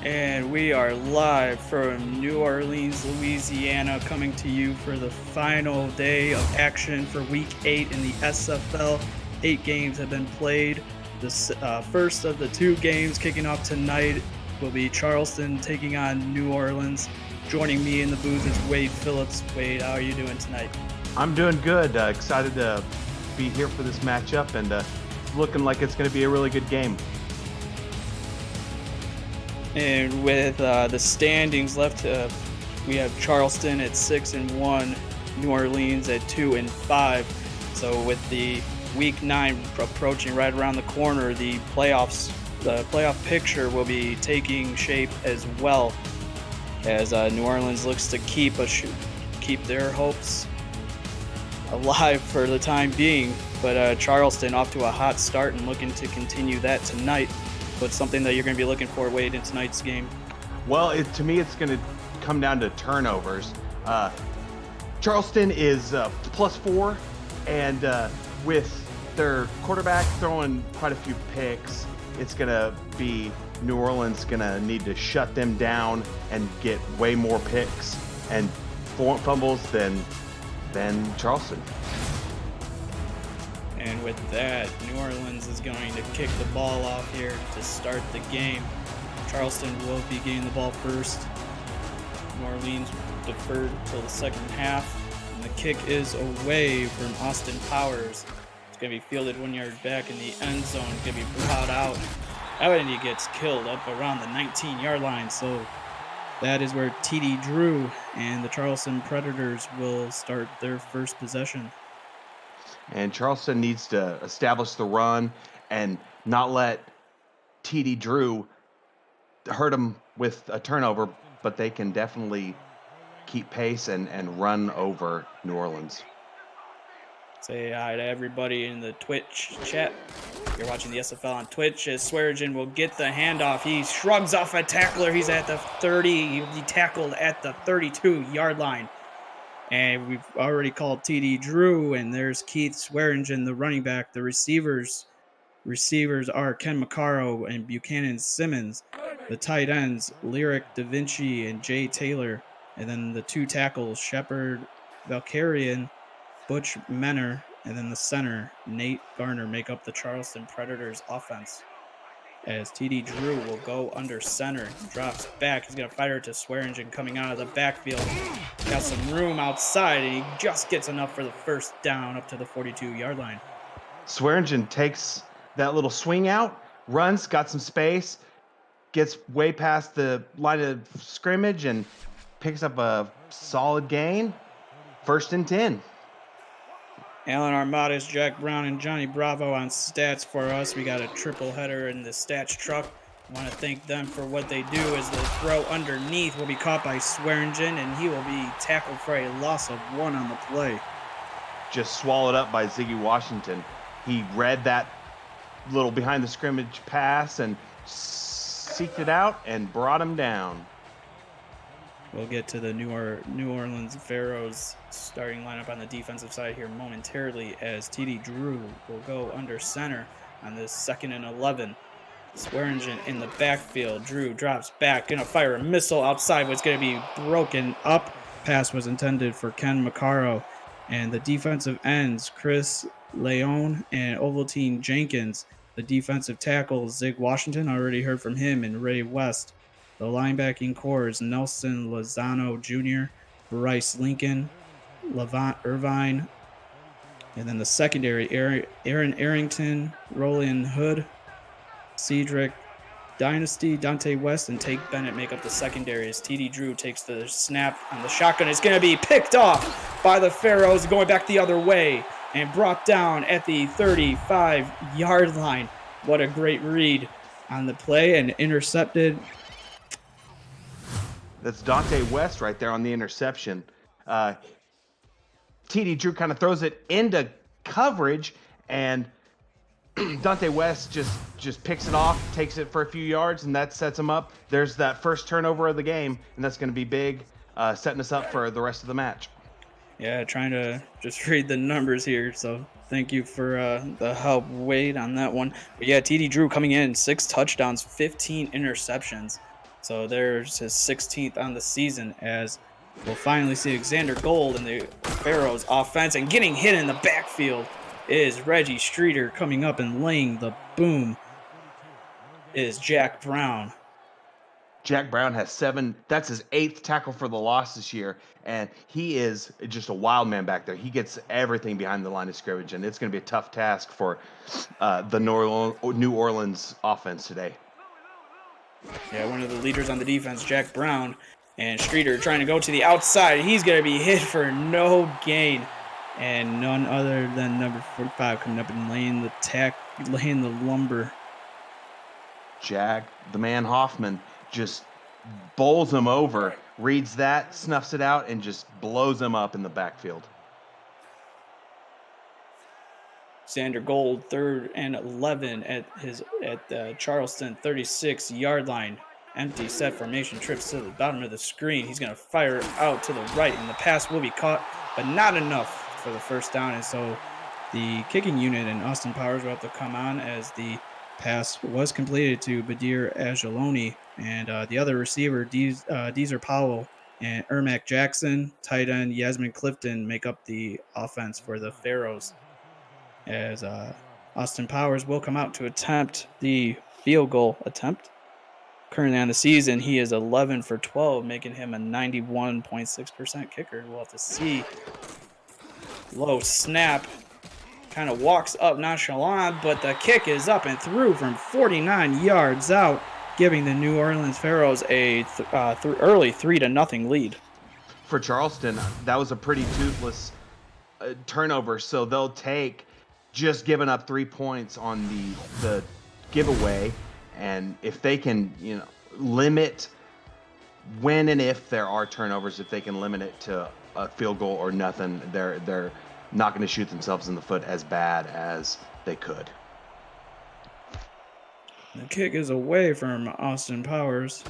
And we are live from New Orleans, Louisiana, coming to you for the final day of action for Week 8 in the SFL. 8 games have been played. The first of the 2 games kicking off tonight will be Charleston taking on New Orleans. Joining me in the booth is Wade Phillips. Wade, how are you doing tonight? I'm doing good. Excited to be here for this matchup, and it's looking like it's going to be a really good game. And with the standings left, we have Charleston at 6-1, New Orleans at 2-5. So with the Week 9 approaching right around the corner, the playoff picture will be taking shape as well, as New Orleans looks to keep their hopes alive for the time being. But Charleston off to a hot start and looking to continue that tonight. What's something that you're going to be looking for, Wade, in tonight's game? Well, to me, it's going to come down to turnovers. Charleston is +4, and with their quarterback throwing quite a few picks, it's going to be New Orleans going to need to shut them down and get way more picks and fumbles than Charleston. And with that, New Orleans is going to kick the ball off here to start the game. Charleston will be getting the ball first. New Orleans deferred till the second half. And the kick is away from Austin Powers. It's going to be fielded 1 yard back in the end zone. It's going to be brought out. And he gets killed up around the 19-yard line. So that is where TD Drew and the Charleston Predators will start their first possession. And Charleston needs to establish the run and not let TD Drew hurt him with a turnover, but they can definitely keep pace and run over New Orleans. Say hi to everybody in the Twitch chat. If you're watching the SFL on Twitch, as Swearigan will get the handoff. He shrugs off a tackler. He's at the 30. He tackled at the 32-yard line. And we've already called TD Drew, and there's Keith Swearingen, the running back. The receivers are Ken McCarro and Buchanan Simmons. The tight ends, Lyric Da Vinci and Jay Taylor. And then the 2 tackles, Shepard Valkarian, Butch Menner, and then the center, Nate Garner, make up the Charleston Predators offense. As TD Drew will go under center, drops back. He's going to fire it to Swearingen coming out of the backfield. Got some room outside, and he just gets enough for the first down up to the 42-yard line. Swearingen takes that little swing out, runs, got some space, gets way past the line of scrimmage, and picks up a solid gain. 1st and 10. Alan Armadas, Jack Brown, and Johnny Bravo on stats for us. We got a triple header in the stats truck. I want to thank them for what they do, as the throw underneath will be caught by Swearingen, and he will be tackled for a loss of 1 on the play. Just swallowed up by Ziggy Washington. He read that little behind the scrimmage pass and seeked it out and brought him down. We'll get to the New Orleans Pharaohs starting lineup on the defensive side here momentarily, as TD Drew will go under center on this 2nd and 11. Swearingen in the backfield. Drew drops back, going to fire a missile outside, but it's going to be broken up. Pass was intended for Ken McCarro. And the defensive ends, Chris Leone and Ovaltine Jenkins. The defensive tackles, Zig Washington, already heard from him, and Ray West. The linebacking core is Nelson Lozano Jr., Bryce Lincoln, Levant Irvine, and then the secondary, Aaron Arrington, Roland Hood, Cedric Dynasty, Dante West, and Tate Bennett make up the secondary, as TD Drew takes the snap on the shotgun. It's going to be picked off by the Pharaohs, going back the other way, and brought down at the 35-yard line. What a great read on the play, and intercepted. That's Dante West right there on the interception. TD Drew kind of throws it into coverage, and Dante West just picks it off, takes it for a few yards, and that sets him up. There's that first turnover of the game, and that's going to be big, setting us up for the rest of the match. Yeah, trying to just read the numbers here, so thank you for the help, Wade, on that one. But yeah, TD Drew coming in, 6 touchdowns, 15 interceptions. So there's his 16th on the season, as we'll finally see Xander Gold in the Pharaohs offense, and getting hit in the backfield is Reggie Streeter. Coming up and laying the boom is Jack Brown. Jack Brown has 7. That's his 8th tackle for the loss this year, and he is just a wild man back there. He gets everything behind the line of scrimmage, and it's going to be a tough task for the New Orleans offense today. Yeah, one of the leaders on the defense, Jack Brown, and Streeter trying to go to the outside. He's going to be hit for no gain, and none other than number 45 coming up and laying the lumber. Jack, the man Hoffman, just bowls him over, reads that, snuffs it out, and just blows him up in the backfield. Xander Gold, 3rd and 11 at the Charleston 36-yard line. Empty set formation, trips to the bottom of the screen. He's going to fire out to the right, and the pass will be caught, but not enough for the first down. And so the kicking unit and Austin Powers will have to come on, as the pass was completed to Badir Ajaloni, and the other receiver, Deezer Powell, and Ermac Jackson, tight end Yasmin Clifton, make up the offense for the Pharaohs, as Austin Powers will come out to attempt the field goal attempt. Currently on the season, he is 11 for 12, making him a 91.6% kicker. We'll have to see. Low snap. Kind of walks up nonchalant, but the kick is up and through from 49 yards out, giving the New Orleans Pharaohs a early 3-0 lead. For Charleston, that was a pretty toothless turnover, so they'll take just giving up 3 points on the giveaway, and if they can, limit when and if there are turnovers, if they can limit it to a field goal or nothing, they're not going to shoot themselves in the foot as bad as they could. The kick is away from Austin Powers.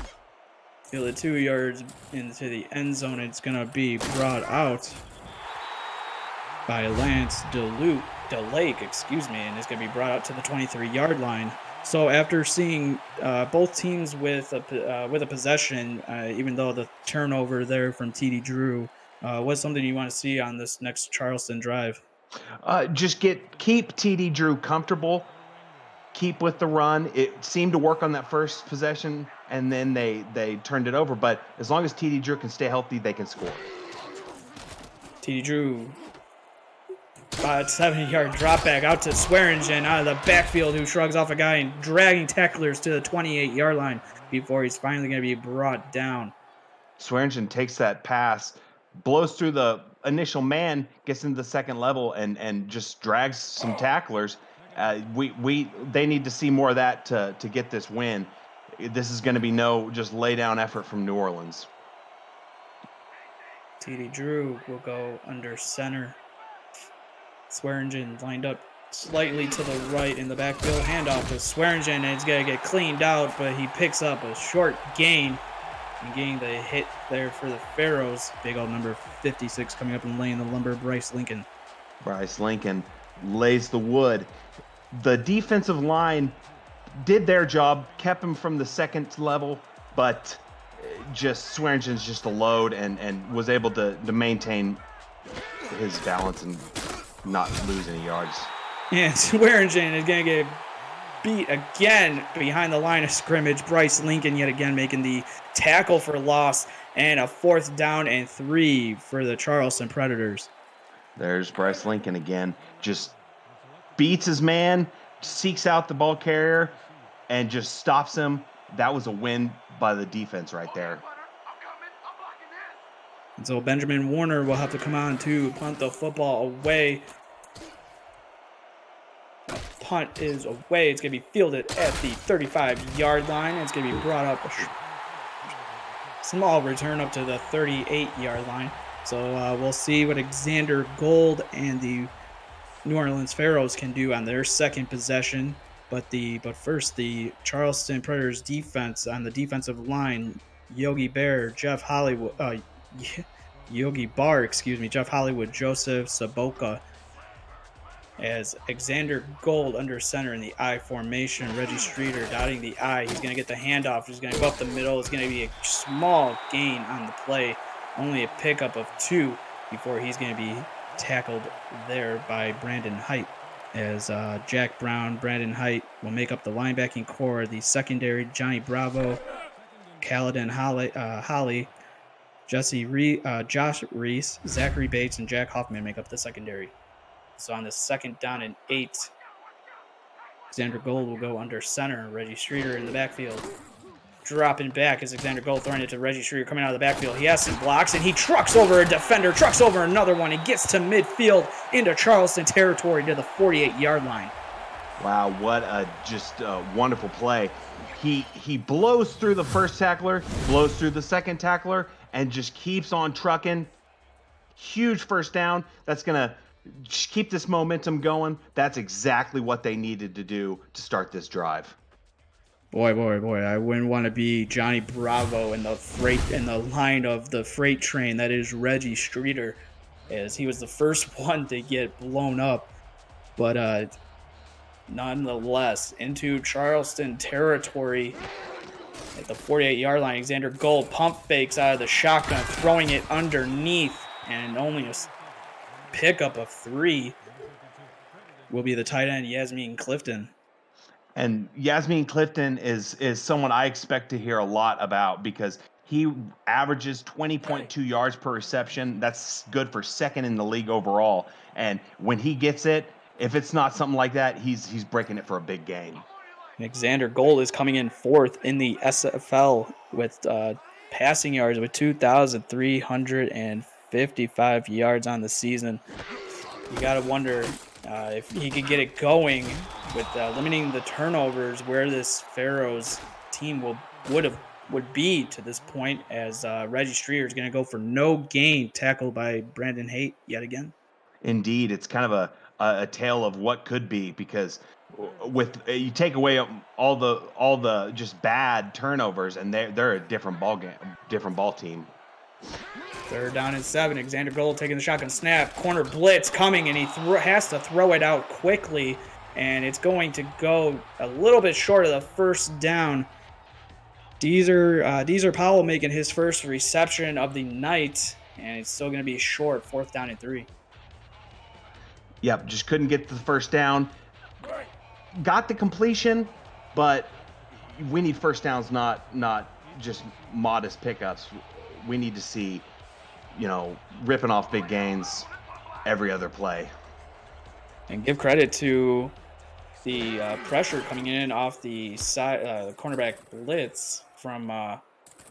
Fielded 2 yards into the end zone. It's going to be brought out by Lance DeLake, and it's going to be brought out to the 23-yard line. So after seeing both teams with a possession, even though the turnover there from TD Drew, what's something you want to see on this next Charleston drive? Just keep TD Drew comfortable, keep with the run. It seemed to work on that first possession, and then they turned it over. But as long as TD Drew can stay healthy, they can score. TD Drew, 70-yard drop back out to Swearingen out of the backfield, who shrugs off a guy and dragging tacklers to the 28-yard line before he's finally going to be brought down. Swearingen takes that pass, blows through the initial man, gets into the second level, and just drags some tacklers. They need to see more of that to get this win. This is going to be no just lay down effort from New Orleans. TD Drew will go under center. Swearingen lined up slightly to the right in the backfield. Handoff to Swearingen, and it's going to get cleaned out, but he picks up a short gain and getting the hit there for the Pharaohs. Big old number 56 coming up and laying the lumber, Bryce Lincoln. Bryce Lincoln lays the wood. The defensive line did their job, kept him from the second level, but Swearingen's just a load and was able to maintain his balance and not lose any yards. And Swearingen is going to get beat again behind the line of scrimmage. Bryce Lincoln yet again making the tackle for loss, and a 4th down and 3 for the Charleston Predators. There's Bryce Lincoln again. Just beats his man, seeks out the ball carrier, and just stops him. That was a win by the defense right there. And so Benjamin Warner will have to come on to punt the football away. The punt is away. It's going to be fielded at the 35-yard line. It's going to be brought up a small return up to the 38-yard line. So we'll see what Xander Gold and the New Orleans Pharaohs can do on their second possession. But first, the Charleston Predators defense on the defensive line, Yogi Barr, Jeff Hollywood, Joseph Saboka, as Xander Gold under center in the I formation. Reggie Streeter dotting the I. He's going to get the handoff. He's going to go up the middle. It's going to be a small gain on the play. Only a pickup of 2 before he's going to be tackled there by Brandon Height. As Jack Brown, Brandon Height will make up the linebacking core. The secondary, Johnny Bravo, Kaladin Holly, Josh Reese, Zachary Bates, and Jack Hoffman make up the secondary. So on the 2nd down and 8, Xander Gold will go under center. Reggie Streeter in the backfield. Dropping back as Xander Gold throwing it to Reggie Streeter coming out of the backfield. He has some blocks and he trucks over a defender, trucks over another one, and gets to midfield into Charleston territory to the 48-yard line. Wow, what a just wonderful play. He blows through the first tackler, blows through the second tackler, and just keeps on trucking. Huge first down. That's going to just keep this momentum going. That's exactly what they needed to do to start this drive. Boy, I wouldn't want to be Johnny Bravo in the line of the freight train that is Reggie Streeter, as he was the first one to get blown up. But nonetheless, into Charleston territory at the 48-yard line. Xander Gold pump fakes out of the shotgun, throwing it underneath, and only a pickup of 3 will be the tight end, Yasmin Clifton. And Yasmin Clifton is someone I expect to hear a lot about because he averages 20.2 yards per reception. That's good for 2nd in the league overall. And when he gets it, if it's not something like that, he's breaking it for a big gain. Xander Gold is coming in 4th in the SFL with passing yards with 2,355 yards on the season. You got to wonder if he could get it going with limiting the turnovers, where this Pharaohs team would be to this point, as Reggie Streeter is going to go for no gain, tackled by Brandon Haight yet again. Indeed, it's kind of a tale of what could be, because with you take away all the just bad turnovers, and they're a different ball team. 3rd down and 7. Xander Gold taking the shotgun snap. Corner blitz coming, and he has to throw it out quickly, and it's going to go a little bit short of the first down. Deezer Powell making his first reception of the night, and it's still going to be short, 4th down and 3. Yep, just couldn't get the first down. Got the completion, but we need first downs, not just modest pickups. We need to see, ripping off big gains every other play. And give credit to the pressure coming in off the side, cornerback blitz from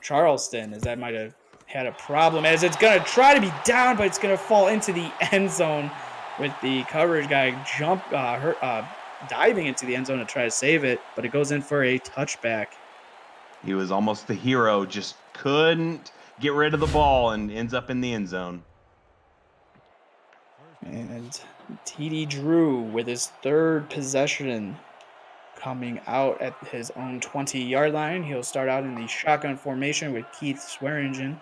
Charleston, as that might have had a problem, as it's going to try to be down, but it's going to fall into the end zone with the coverage guy diving into the end zone to try to save it, but it goes in for a touchback. He was almost the hero, just couldn't get rid of the ball and ends up in the end zone. And TD Drew with his 3rd possession coming out at his own 20-yard line. He'll start out in the shotgun formation with Keith Swearingen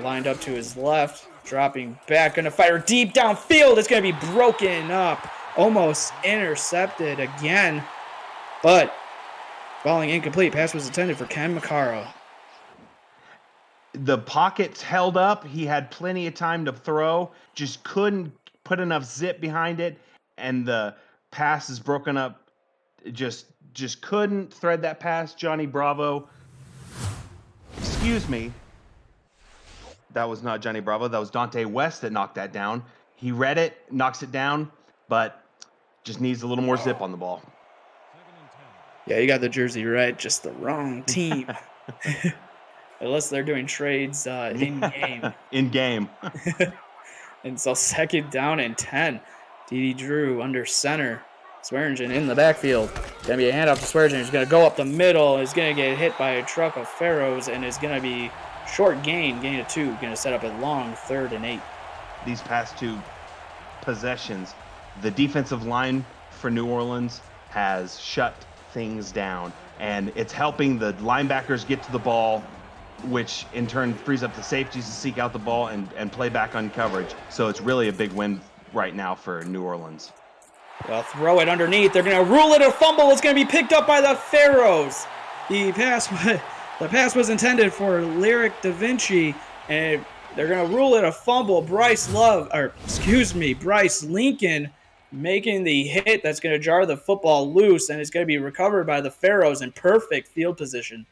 lined up to his left, dropping back, going to fire deep downfield. It's going to be broken up, almost intercepted again, but falling incomplete. Pass was intended for Ken McCarroll. The pocket's held up. He had plenty of time to throw, just couldn't put enough zip behind it, and the pass is broken up. Just couldn't thread that pass. Johnny Bravo. Excuse me. That was not Johnny Bravo. That was Dante West that knocked that down. He read it, knocks it down, but just needs a little more zip on the ball. Yeah, you got the jersey right, just the wrong team. Unless they're doing trades in-game. In-game. And so 2nd down and 10. TD Drew under center. Swearingen in the backfield. Going to be a handoff to Swearingen. He's going to go up the middle. He's going to get hit by a truck of Pharaohs, and is going to be short gain of 2. Going to set up a long 3rd and 8. These past 2 possessions, the defensive line for New Orleans has shut things down, and it's helping the linebackers get to the ball, which in turn frees up the safeties to seek out the ball and play back on coverage. So it's really a big win right now for New Orleans. They'll throw it underneath. They're going to rule it a fumble. It's going to be picked up by the Pharaohs. The pass was intended for Lyric Da Vinci, and they're going to rule it a fumble. Bryce Lincoln making the hit that's going to jar the football loose, and it's going to be recovered by the Pharaohs in perfect field position.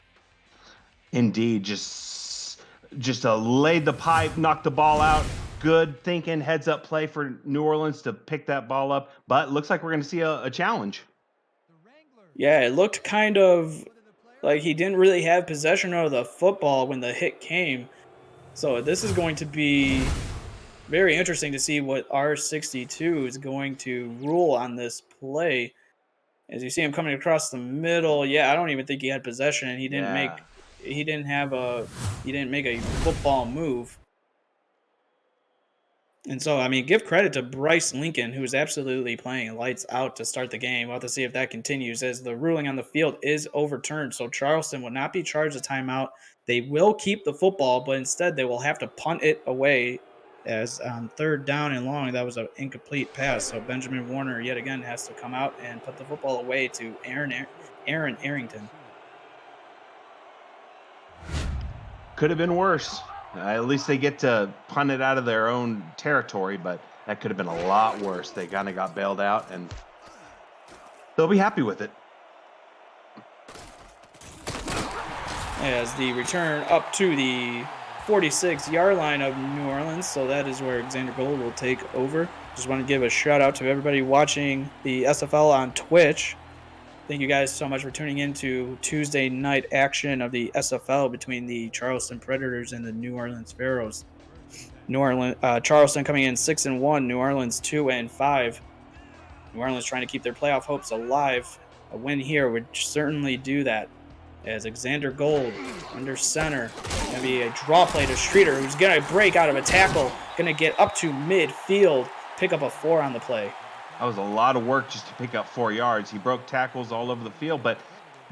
Indeed, just laid the pipe, knocked the ball out. Good thinking, heads up play for New Orleans to pick that ball up. But looks like we're going to see a challenge. Yeah, it looked kind of like he didn't really have possession of the football when the hit came. So this is going to be very interesting to see what R62 is going to rule on this play. As you see him coming across the middle, yeah, I don't even think he had possession, and Yeah. he didn't make a football move. And so, I mean, give credit to Bryce Lincoln, who is absolutely playing lights out to start the game. We'll have to see if that continues, as the ruling on the field is overturned. So Charleston will not be charged a timeout. They will keep the football, but instead they will have to punt it away, as on 3rd down and long, that was an incomplete pass. So Benjamin Warner yet again has to come out and put the football away to Aaron Arrington. Could have been worse. At least they get to punt it out of their own territory, but that could have been a lot worse. They kind of got bailed out, and they'll be happy with it. As the return up to the 46-yard line of New Orleans, so that is where Xander Gold will take over. Just want to give a shout out to everybody watching the SFL on Twitch. Thank you guys so much for tuning in to Tuesday night action of the SFL between the Charleston Predators and the New Orleans Pharaohs. Charleston coming in 6-1, New Orleans 2-5. New Orleans trying to keep their playoff hopes alive. A win here would certainly do that. As Xander Gold under center, going to be a draw play to Streeter, who's going to break out of a tackle, going to get up to midfield, pick up a 4 on the play. That was a lot of work just to pick up 4 yards. He broke tackles all over the field, but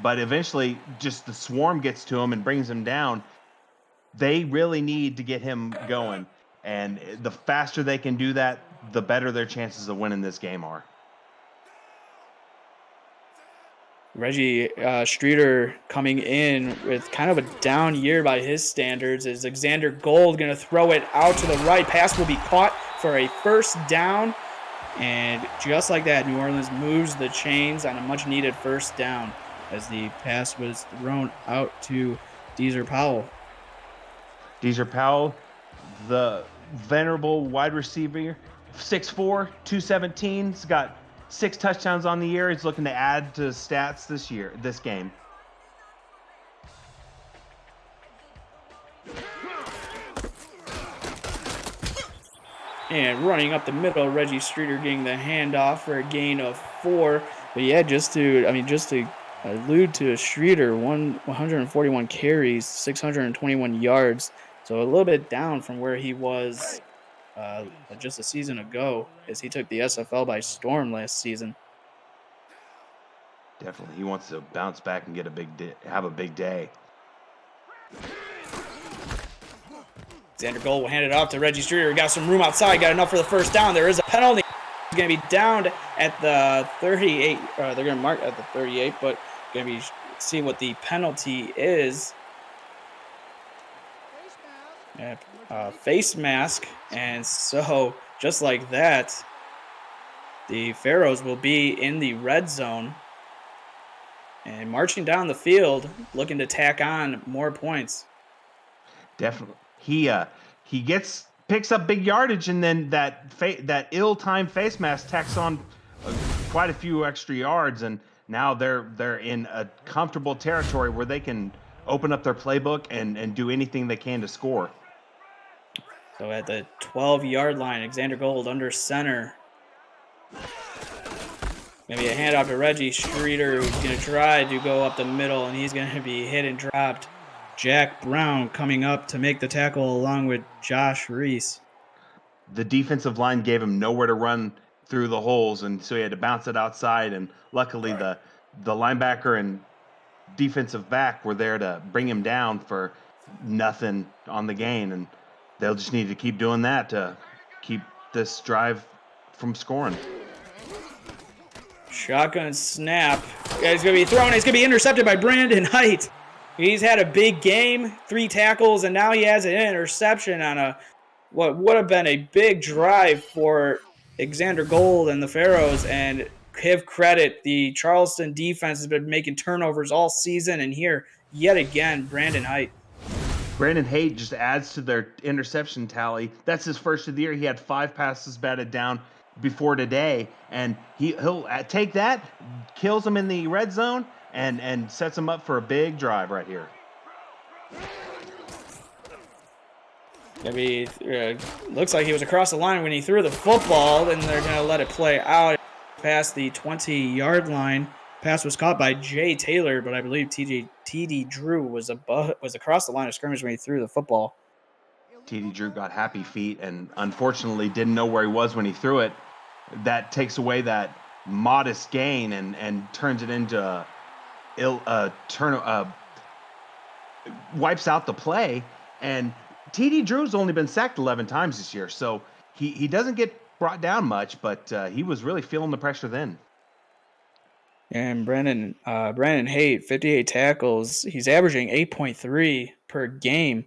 eventually just the swarm gets to him and brings him down. They really need to get him going, and the faster they can do that, the better their chances of winning this game are. Reggie Streeter coming in with kind of a down year by his standards. Is Xander Gold going to throw it out to the right? Pass will be caught for a 1st down. And just like that, New Orleans moves the chains on a much-needed 1st down as the pass was thrown out to Deezer Powell. Deezer Powell, the venerable wide receiver, 6'4", 217. He's got 6 touchdowns on the year. He's looking to add to stats this game. And running up the middle, Reggie Streeter getting the handoff for a gain of 4. But yeah, just to allude to Streeter, 141 carries, 621 yards. So a little bit down from where he was just a season ago, as he took the SFL by storm last season. Definitely, he wants to bounce back and get have a big day. Xander Gold will hand it off to Reggie Streeter. Got some room outside. Got enough for the 1st down. There is a penalty. He's going to be downed at the 38. They're going to mark at the 38, but going to be see what the penalty is. Face mask. And so, just like that, the Pharaohs will be in the red zone and marching down the field, looking to tack on more points. Definitely. He picks up big yardage, and then that ill-timed face mask tacks on quite a few extra yards, and now they're in a comfortable territory where they can open up their playbook and do anything they can to score. So at the 12-yard line, Xander Gold under center. Going to be a handoff to Reggie Streeter, who's going to try to go up the middle, and he's going to be hit and dropped. Jack Brown coming up to make the tackle along with Josh Reese. The defensive line gave him nowhere to run through the holes, and so he had to bounce it outside, and luckily the linebacker and defensive back were there to bring him down for nothing on the gain, and they'll just need to keep doing that to keep this drive from scoring. Shotgun snap. Yeah, he's going to be thrown. He's going to be intercepted by Brandon Height. He's had a big game, 3 tackles, and now he has an interception on a what would have been a big drive for Xander Gold and the Pharaohs. And give credit, the Charleston defense has been making turnovers all season, and here, yet again, Brandon Height. Brandon Haight just adds to their interception tally. That's his first of the year. He had 5 passes batted down before today, and he'll take that, kills him in the red zone, and sets him up for a big drive right here. Looks like he was across the line when he threw the football, and they're going to let it play out past the 20-yard line. Pass was caught by Jay Taylor, but I believe TD Drew was across the line of scrimmage when he threw the football. TD Drew got happy feet and unfortunately didn't know where he was when he threw it. That takes away that modest gain and turns it into wipes out the play. And TD Drew's only been sacked 11 times this year, so he doesn't get brought down much, but he was really feeling the pressure then. And Brandon Haight, 58 tackles. He's averaging 8.3 per game.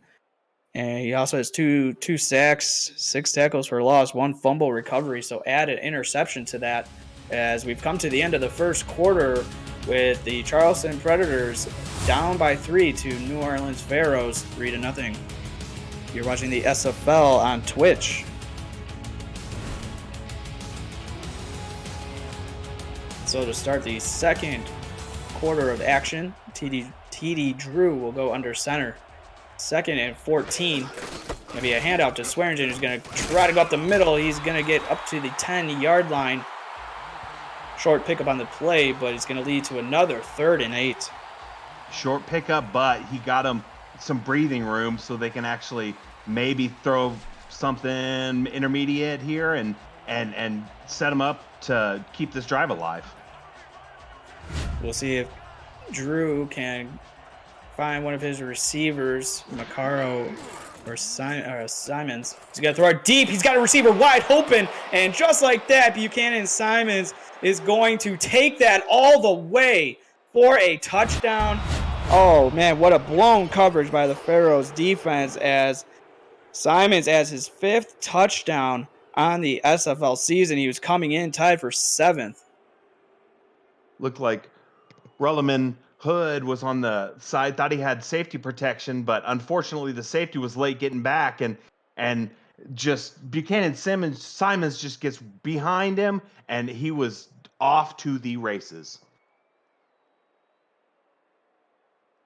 And he also has two sacks, 6 tackles for loss, 1 fumble recovery. So add an interception to that as we've come to the end of the first quarter with the Charleston Predators down by 3 to New Orleans Pharaohs, 3-0. You're watching the SFL on Twitch. So to start the second quarter of action, TD Drew will go under center. 2nd and 14. Going to be a handout to Swearingen, who's going to try to go up the middle. He's going to get up to the 10-yard line. Short pickup on the play, but it's going to lead to another 3rd and 8. Short pickup, but he got him some breathing room so they can actually maybe throw something intermediate here and set him up to keep this drive alive. We'll see if Drew can find one of his receivers, Macaro or Simons. He's going to throw it deep. He's got a receiver wide open, and just like that, Buchanan Simons is going to take that all the way for a touchdown. Oh, man, what a blown coverage by the Pharaohs defense as Simons has his 5th touchdown on the SFL season. He was coming in tied for 7th. Looked like Rulliman Hood was on the side, thought he had safety protection, but unfortunately the safety was late getting back, and just Buchanan Simons just gets behind him, and he was off to the races.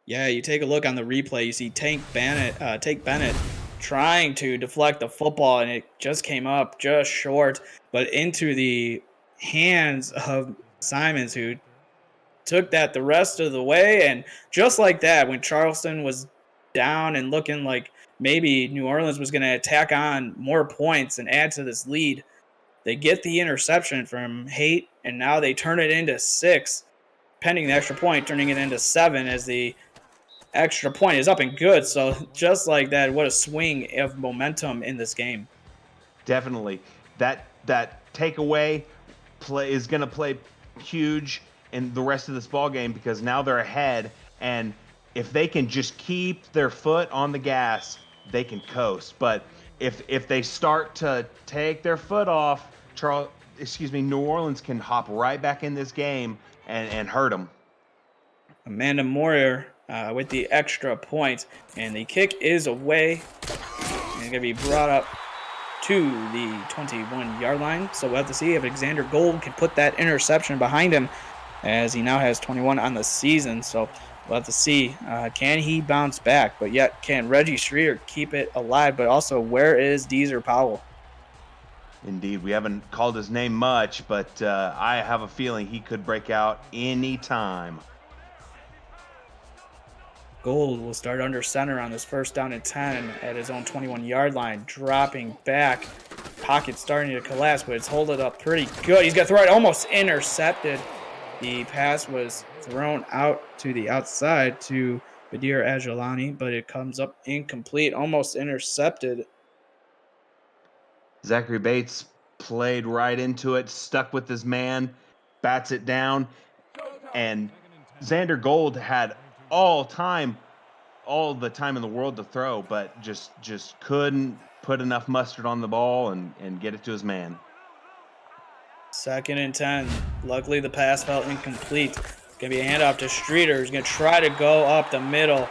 Yeah, you take a look on the replay, you see Tank Bennett trying to deflect the football, and it just came up just short, but into the hands of Simons, who took that the rest of the way. And just like that, when Charleston was down and looking like maybe New Orleans was going to attack on more points and add to this lead, they get the interception from Haight, and now they turn it into 6, pending the extra point, turning it into 7 as the extra point is up and good. So just like that, what a swing of momentum in this game. Definitely. That takeaway play is going to play huge in the rest of this ball game because now they're ahead, and if they can just keep their foot on the gas, they can coast. But if they start to take their foot off, New Orleans can hop right back in this game and hurt them. Amanda Moyer with the extra point, and the kick is away, and it's going to be brought up to the 21-yard line. So we'll have to see if Xander Gold can put that interception behind him, as he now has 21 on the season. So we'll have to see, can he bounce back? But yet, can Reggie Schreier keep it alive? But also, where is Deezer Powell? Indeed, we haven't called his name much, but I have a feeling he could break out any time. Gold will start under center on this 1st down and 10 at his own 21-yard line, dropping back. Pocket starting to collapse, but it's holding up pretty good. He's going to throw it, almost intercepted. The pass was thrown out to the outside to Badir Ajalani, but it comes up incomplete, almost intercepted. Zachary Bates played right into it, stuck with his man, bats it down, and Xander Gold had all the time in the world to throw, but just couldn't put enough mustard on the ball and get it to his man. 2nd and 10. Luckily, the pass fell incomplete. It's going to be a handoff to Streeter. He's going to try to go up the middle.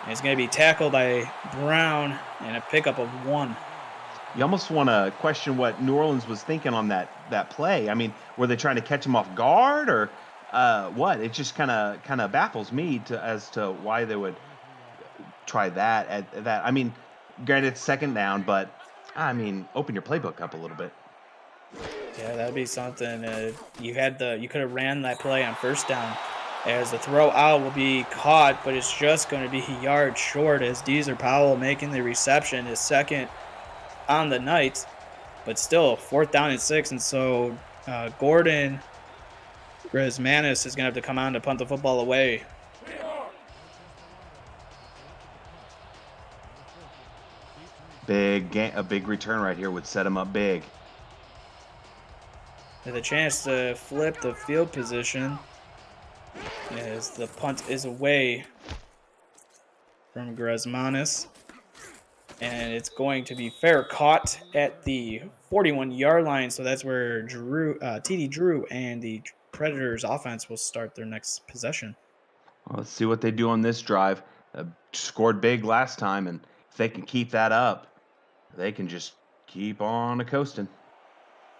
And he's going to be tackled by Brown and a pickup of 1. You almost want to question what New Orleans was thinking on that play. I mean, were they trying to catch him off guard or what? It just kind of baffles me as to why they would try that at that. I mean, granted, it's 2nd down, but I mean, open your playbook up a little bit. Yeah, that'd be something. You could have ran that play on 1st down, as the throw out will be caught, but it's just going to be a yard short as Deezer Powell making the reception, his 2nd on the night, but still 4th down and 6, and so Gordon Grismanis is going to have to come on to punt the football away. A big return right here would set him up big. With a chance to flip the field position as the punt is away from Grismanis. And it's going to be fair caught at the 41-yard line. So that's where TD Drew and the Predators offense will start their next possession. Well, let's see what they do on this drive. Scored big last time, and if they can keep that up, they can just keep on coasting.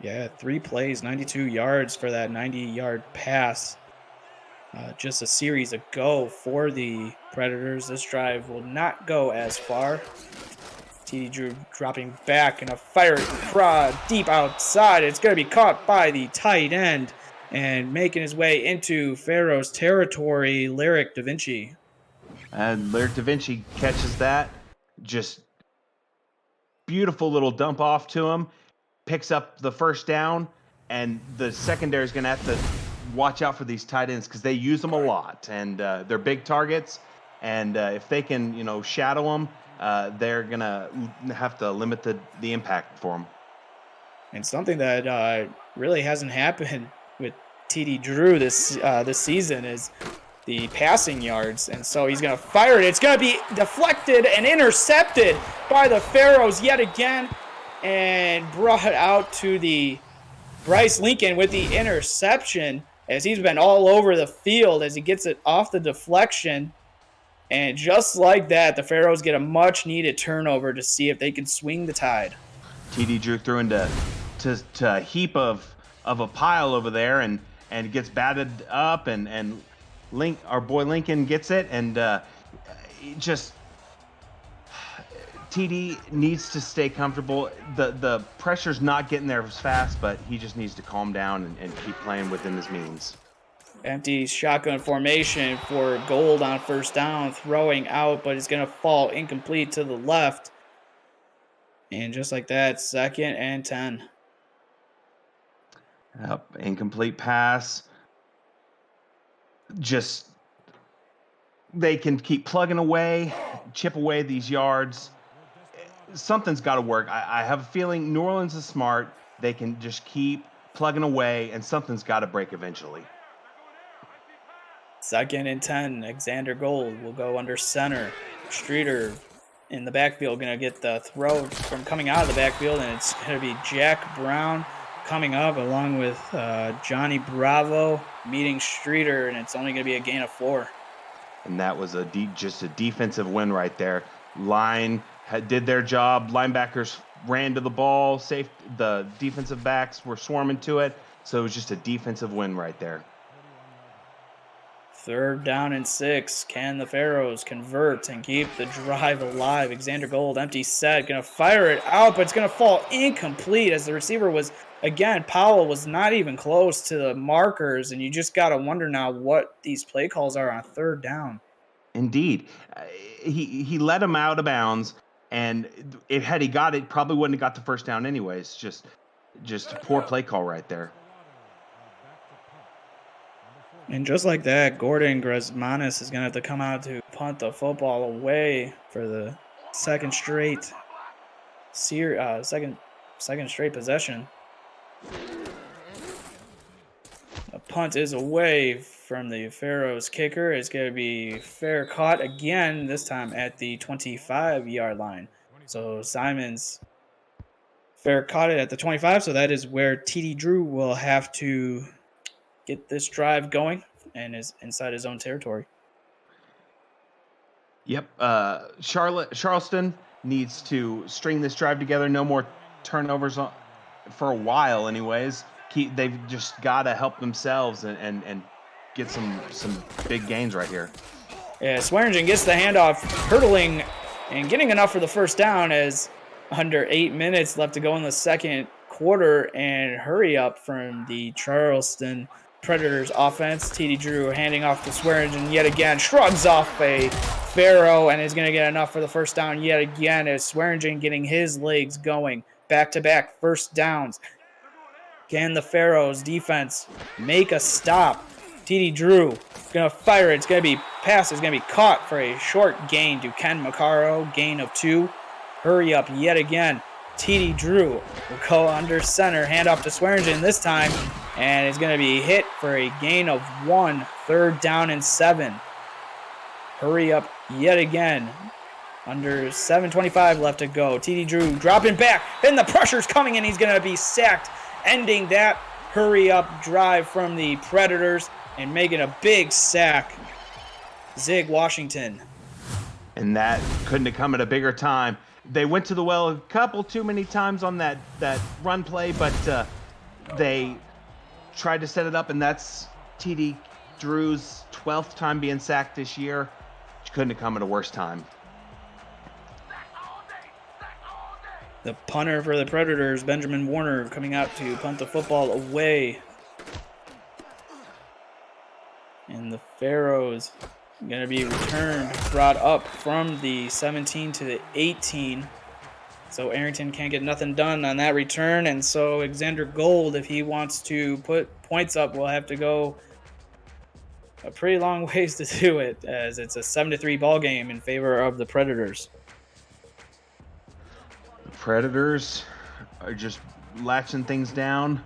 Yeah, 3 plays, 92 yards for that 90-yard pass. Just a series ago for the Predators. This drive will not go as far. TD Drew dropping back and a fire prod deep outside. It's going to be caught by the tight end and making his way into Pharaoh's territory, Lyric Da Vinci. And Lyric Da Vinci catches that. Just beautiful little dump off to him. Picks up the 1st down, and the secondary is going to have to watch out for these tight ends because they use them a lot, and they're big targets. And if they can, shadow them, they're going to have to limit the impact for them. And something that really hasn't happened with TD Drew this season is the passing yards. And so he's going to fire it. It's going to be deflected and intercepted by the Pharaohs yet again and brought out to the Bryce Lincoln with the interception as he's been all over the field as he gets it off the deflection. And just like that, the Pharaohs get a much-needed turnover to see if they can swing the tide. TD Drew threw into a heap of a pile over there and gets batted up, and our boy Lincoln gets it, and just TD needs to stay comfortable. The pressure's not getting there as fast, but he just needs to calm down and keep playing within his means. Empty shotgun formation for Gold on 1st down, throwing out, but it's going to fall incomplete to the left. And just like that, 2nd and 10. Incomplete pass. Just they can keep plugging away, chip away these yards. Something's got to work. I have a feeling New Orleans is smart. They can just keep plugging away, and something's got to break eventually. 2nd and 10. Xander Gold will go under center. Streeter in the backfield going to get the throw from coming out of the backfield, and it's going to be Jack Brown coming up along with Johnny Bravo meeting Streeter, and it's only going to be a gain of 4. And that was just a defensive win right there. Line did their job. Linebackers ran to the ball. The defensive backs were swarming to it. So it was just a defensive win right there. 3rd down and 6. Can the Pharaohs convert and keep the drive alive? Xander Gold, empty set, going to fire it out, but it's going to fall incomplete as the receiver was, again, Powell was not even close to the markers, and you just got to wonder now what these play calls are on 3rd down. Indeed. He let him out of bounds, and had he got it, probably wouldn't have got the 1st down anyways. Just a poor play call right there. And just like that, Gordon Grismanis is going to have to come out to punt the football away for the second straight possession. A punt is away from the Pharaohs kicker. It's going to be fair caught again, this time at the 25-yard line. So Simons fair caught it at the 25, so that is where TD Drew will have to get this drive going and is inside his own territory. Yep. Charleston needs to string this drive together. No more turnovers for a while, anyways. They've just got to help themselves and get some big gains right here. Yeah, Swearingen gets the handoff, hurdling and getting enough for the first down as under 8 minutes left to go in the second quarter, and hurry up from the Charleston Predators offense. TD Drew handing off to Swearingen yet again, shrugs off a Pharaoh and is going to get enough for the first down yet again as Swearingen getting his legs going. Back-to-back first downs. Can the Pharaohs defense make a stop? TD Drew going to fire it. It's going to be passed. It's going to be caught for a short gain to Ken Macaro, gain of 2. Hurry up yet again. TD Drew will go under center, hand off to Swearingen this time, and is going to be hit for a gain of 1, 3rd down and 7. Hurry up yet again. Under 7:25 left to go. TD Drew dropping back, and the pressure's coming, and he's going to be sacked, ending that hurry up drive from the Predators and making a big sack. Zig Washington. And that couldn't have come at a bigger time. They went to the well a couple too many times on that run play, but they tried to set it up, and that's TD Drew's 12th time being sacked this year. Couldn't have come at a worse time. The punter for the Predators, Benjamin Warner, coming out to punt the football away. And the Pharaohs going to be brought up from the 17 to the 18. So Arrington can't get nothing done on that return. And so Alexander Gold, if he wants to put points up, will have to go a pretty long ways to do it, as it's a 7-3 ball game in favor of the Predators. The Predators are just latching things down,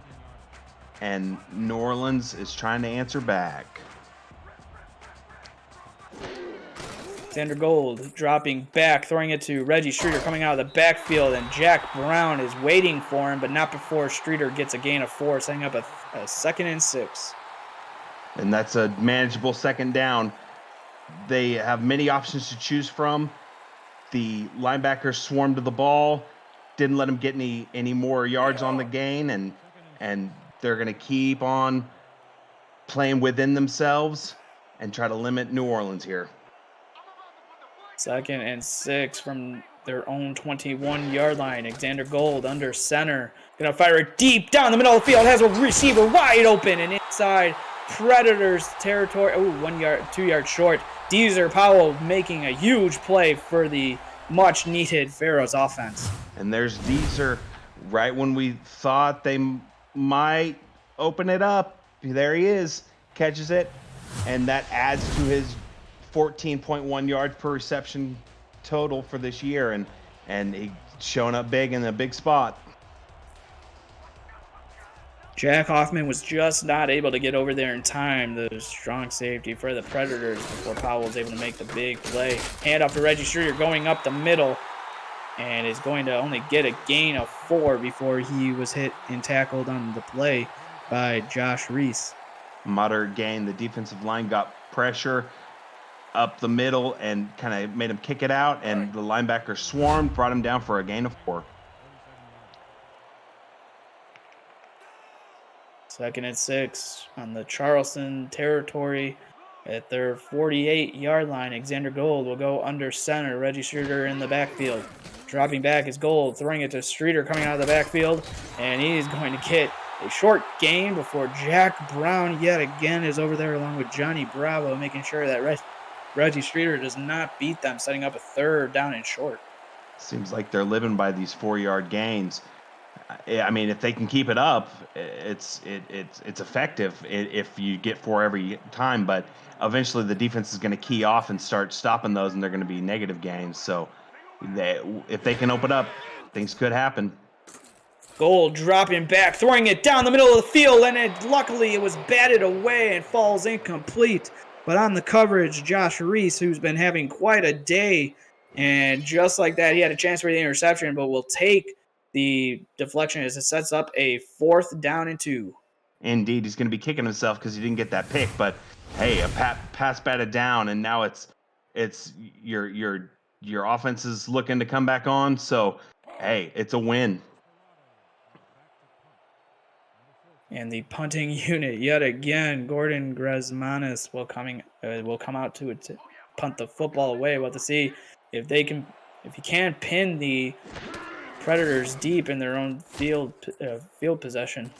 and New Orleans is trying to answer back. Alexander Gold dropping back, throwing it to Reggie Streeter coming out of the backfield, and Jack Brown is waiting for him, but not before Streeter gets a gain of 4, setting up a 2nd and 6. And that's a manageable second down. They have many options to choose from. The linebackers swarmed to the ball, didn't let them get any more yards on the gain, and they're going to keep on playing within themselves and try to limit New Orleans here. 2nd and 6 from their own 21-yard line. Alexander Gold under center. Going to fire it deep down the middle of the field. Has a receiver wide open and inside Predators territory. 2 yards short. Deezer Powell making a huge play for the much-needed Pharaohs offense. And there's Deezer right when we thought they might open it up. There he is. Catches it. And that adds to his 14.1 yards per reception total for this year. And he's showing up big in a big spot. Jack Hoffman was just not able to get over there in time. The strong safety for the Predators before Powell was able to make the big play. Hand off to Reggie Streeter going up the middle, and is going to only get a gain of 4 before he was hit and tackled on the play by Josh Reese. Moderate gain. The defensive line got pressure up the middle and kind of made him kick it out, and the linebacker swarmed, brought him down for a gain of 4. 2nd and 6 on the Charleston territory at their 48-yard line. Alexander Gold will go under center. Reggie Streeter in the backfield. Dropping back is Gold, throwing it to Streeter coming out of the backfield, and he's going to get a short gain before Jack Brown yet again is over there along with Johnny Bravo, making sure that Reggie Streeter does not beat them, setting up a 3rd down and short. Seems like they're living by these 4-yard gains. I mean, if they can keep it up, it's effective if you get 4 every time. But eventually, the defense is going to key off and start stopping those, and they're going to be negative gains. So, if they can open up, things could happen. Gold dropping back, throwing it down the middle of the field, and luckily it was batted away and falls incomplete. But on the coverage, Josh Reese, who's been having quite a day, and just like that, he had a chance for the interception, but will take the deflection as it sets up a 4th down and 2. Indeed, he's going to be kicking himself because he didn't get that pick. But hey, a pass batted down, and now it's your offense is looking to come back on. So hey, it's a win. And the punting unit yet again, Gordon Gresmanis will come out to punt the football away. We'll have to see if he can pin the Predators deep in their own field possession.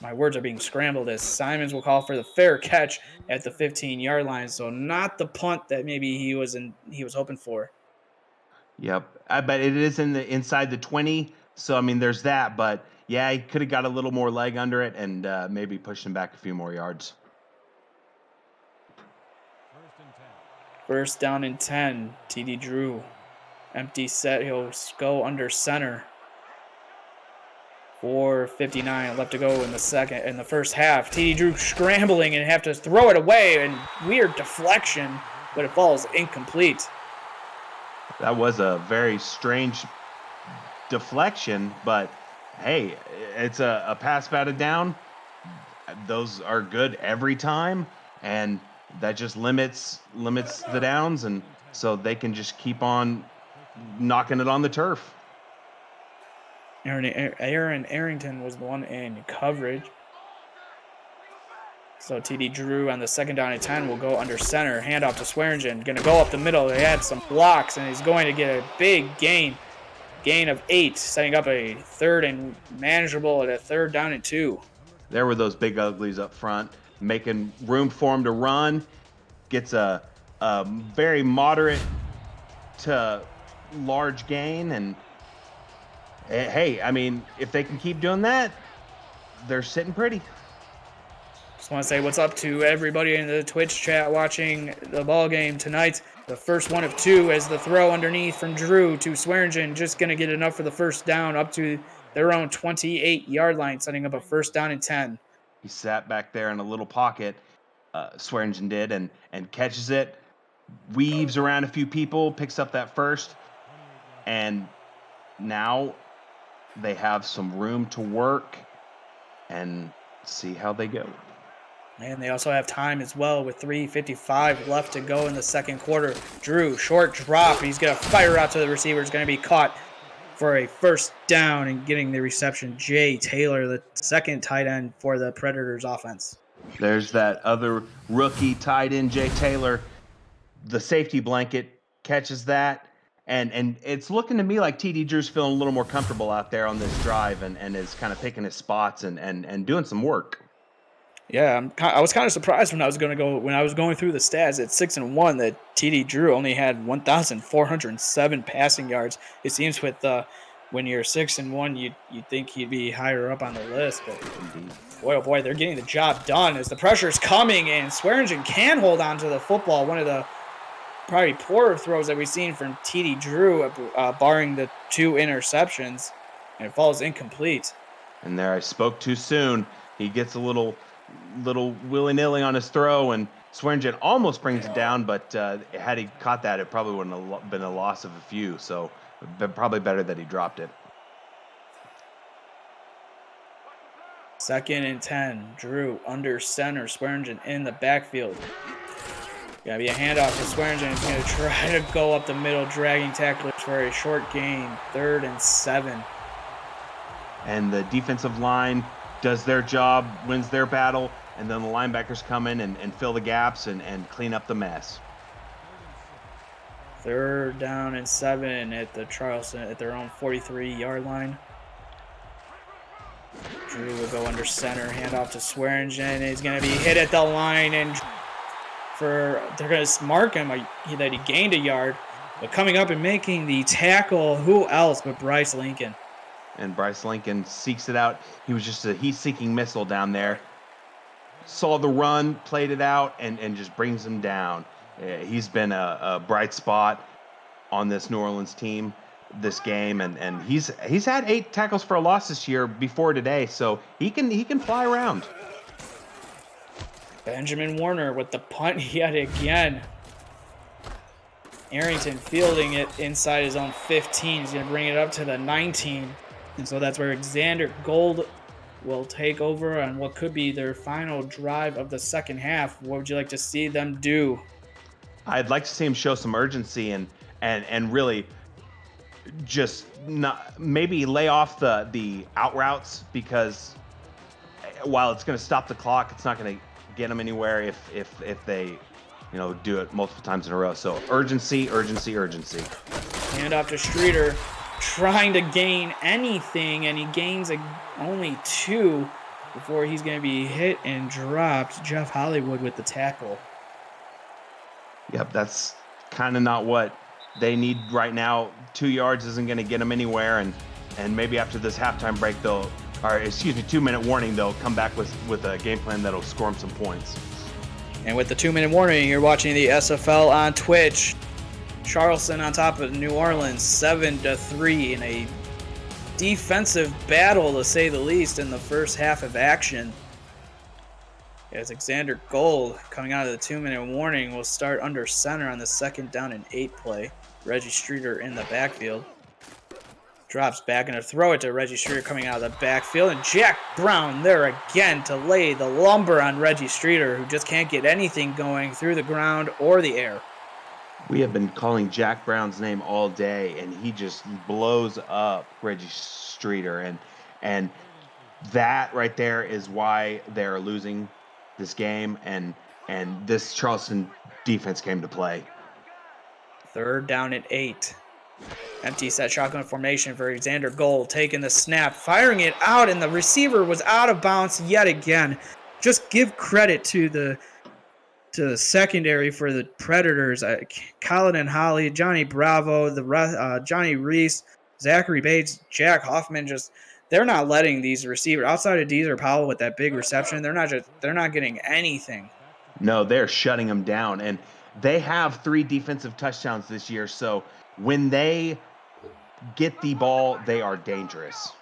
My words are being scrambled as Simons will call for the fair catch at the 15-yard line. So not the punt that maybe he was hoping for. Yep, I bet it is inside the 20. So I mean, there's that. But yeah, he could have got a little more leg under it and maybe pushed him back a few more yards. 1st down and 10. TD Drew. Empty set. He'll go under center. 4:59 left to go in the first half. TD Drew scrambling and have to throw it away, and weird deflection, but it falls incomplete. That was a very strange deflection, but hey, it's a pass batted down. Those are good every time, and that just limits the downs, and so they can just keep on knocking it on the turf. Aaron Arrington was the one in coverage. So TD Drew on the 2nd down and 10 will go under center. Handoff to Swearingen. Going to go up the middle. He had some blocks, and he's going to get a big gain. Gain of 8, setting up a 3rd and manageable at a 3rd down and 2. There were those big uglies up front, making room for him to run. Gets a very moderate to large gain, and hey, I mean, if they can keep doing that, they're sitting pretty. Just want to say what's up to everybody in the Twitch chat watching the ball game tonight. The first one of 2 as the throw underneath from Drew to Swearingen, just going to get enough for the 1st down up to their own 28-yard line, setting up a 1st down and 10. He sat back there in a little pocket, Swearingen did, and catches it, weaves around a few people, picks up that 1st, and now they have some room to work and see how they go. And they also have time as well with 3:55 left to go in the 2nd quarter. Drew, short drop. He's going to fire out to the receiver. It's going to be caught for a 1st down and getting the reception. Jay Taylor, the 2nd tight end for the Predators offense. There's that other rookie tight end, Jay Taylor. The safety blanket catches that. And it's looking to me like TD Drew's feeling a little more comfortable out there on this drive and is kind of picking his spots and doing some work. Yeah, I was kind of surprised when I was going through the stats at 6-1 that TD Drew only had 1,407 passing yards. It seems with when you're 6-1, you'd think he'd be higher up on the list, but boy, oh boy, they're getting the job done as the pressure's coming, and Swearingen can hold on to the football. One of the probably poorer throws that we've seen from TD Drew, barring the 2 interceptions, and it falls incomplete. And there, I spoke too soon. He gets a little willy-nilly on his throw, and Swearingen almost brings it down, but had he caught that, it probably wouldn't have been a loss of a few, so probably better that he dropped it. 2nd and 10. Drew under center. Swearingen in the backfield. Gotta be a handoff to Swearingen. He's going to try to go up the middle, dragging tacklers for a short gain. 3rd and 7. And the defensive line does their job, wins their battle, and then the linebackers come in and fill the gaps and clean up the mess. 3rd down and 7 at the Charleston at their own 43-yard line. Drew will go under center, handoff to Swearingen. He's going to be hit at the line, and they're going to mark him that he gained a yard. But coming up and making the tackle, who else but Bryce Lincoln? And Bryce Lincoln seeks it out. He was just a heat-seeking missile down there. Saw the run, played it out, and just brings him down. He's been a bright spot on this New Orleans team. this game, and he's had 8 tackles for a loss this year before today, so he can fly around. Benjamin Warner with the punt yet again. Arrington fielding it inside his own 15. He's going to bring it up to the 19. And so that's where Alexander Gold will take over on what could be their final drive of the second half. What would you like to see them do? I'd like to see him show some urgency and really just not maybe lay off the out routes, because while it's going to stop the clock, it's not going to get them anywhere if they do it multiple times in a row. So urgency. Hand off to Streeter, trying to gain anything, and he gains only 2 before he's going to be hit and dropped. Jeff Hollywood with the tackle. Yep, that's kind of not what they need right now. 2 yards isn't going to get them anywhere, and maybe after this halftime break, 2-minute warning, they'll come back with a game plan that'll score them some points. And with the 2-minute warning, you're watching the SFL on Twitch. Charleston on top of New Orleans, 7-3 in a defensive battle, to say the least, in the first half of action. As Alexander Gold, coming out of the 2-minute warning, will start under center on the 2nd down and 8 play. Reggie Streeter in the backfield. Drops back and to throw it to Reggie Streeter coming out of the backfield. And Jack Brown there again to lay the lumber on Reggie Streeter, who just can't get anything going through the ground or the air. We have been calling Jack Brown's name all day, and he just blows up Reggie Streeter. And that right there is why they're losing this game, and this Charleston defense came to play. 3rd down and 8. Empty set shotgun formation for Alexander Gold, taking the snap, firing it out, and the receiver was out of bounds yet again. Just give credit to the secondary for the Predators. Colin and Holly, Johnny Bravo, Johnny Reese, Zachary Bates, Jack Hoffman, they're not letting these receivers, outside of Deezer Powell with that big reception, they're not getting anything. No, they're shutting them down, and they have 3 defensive touchdowns this year, so when they get the ball, they are dangerous.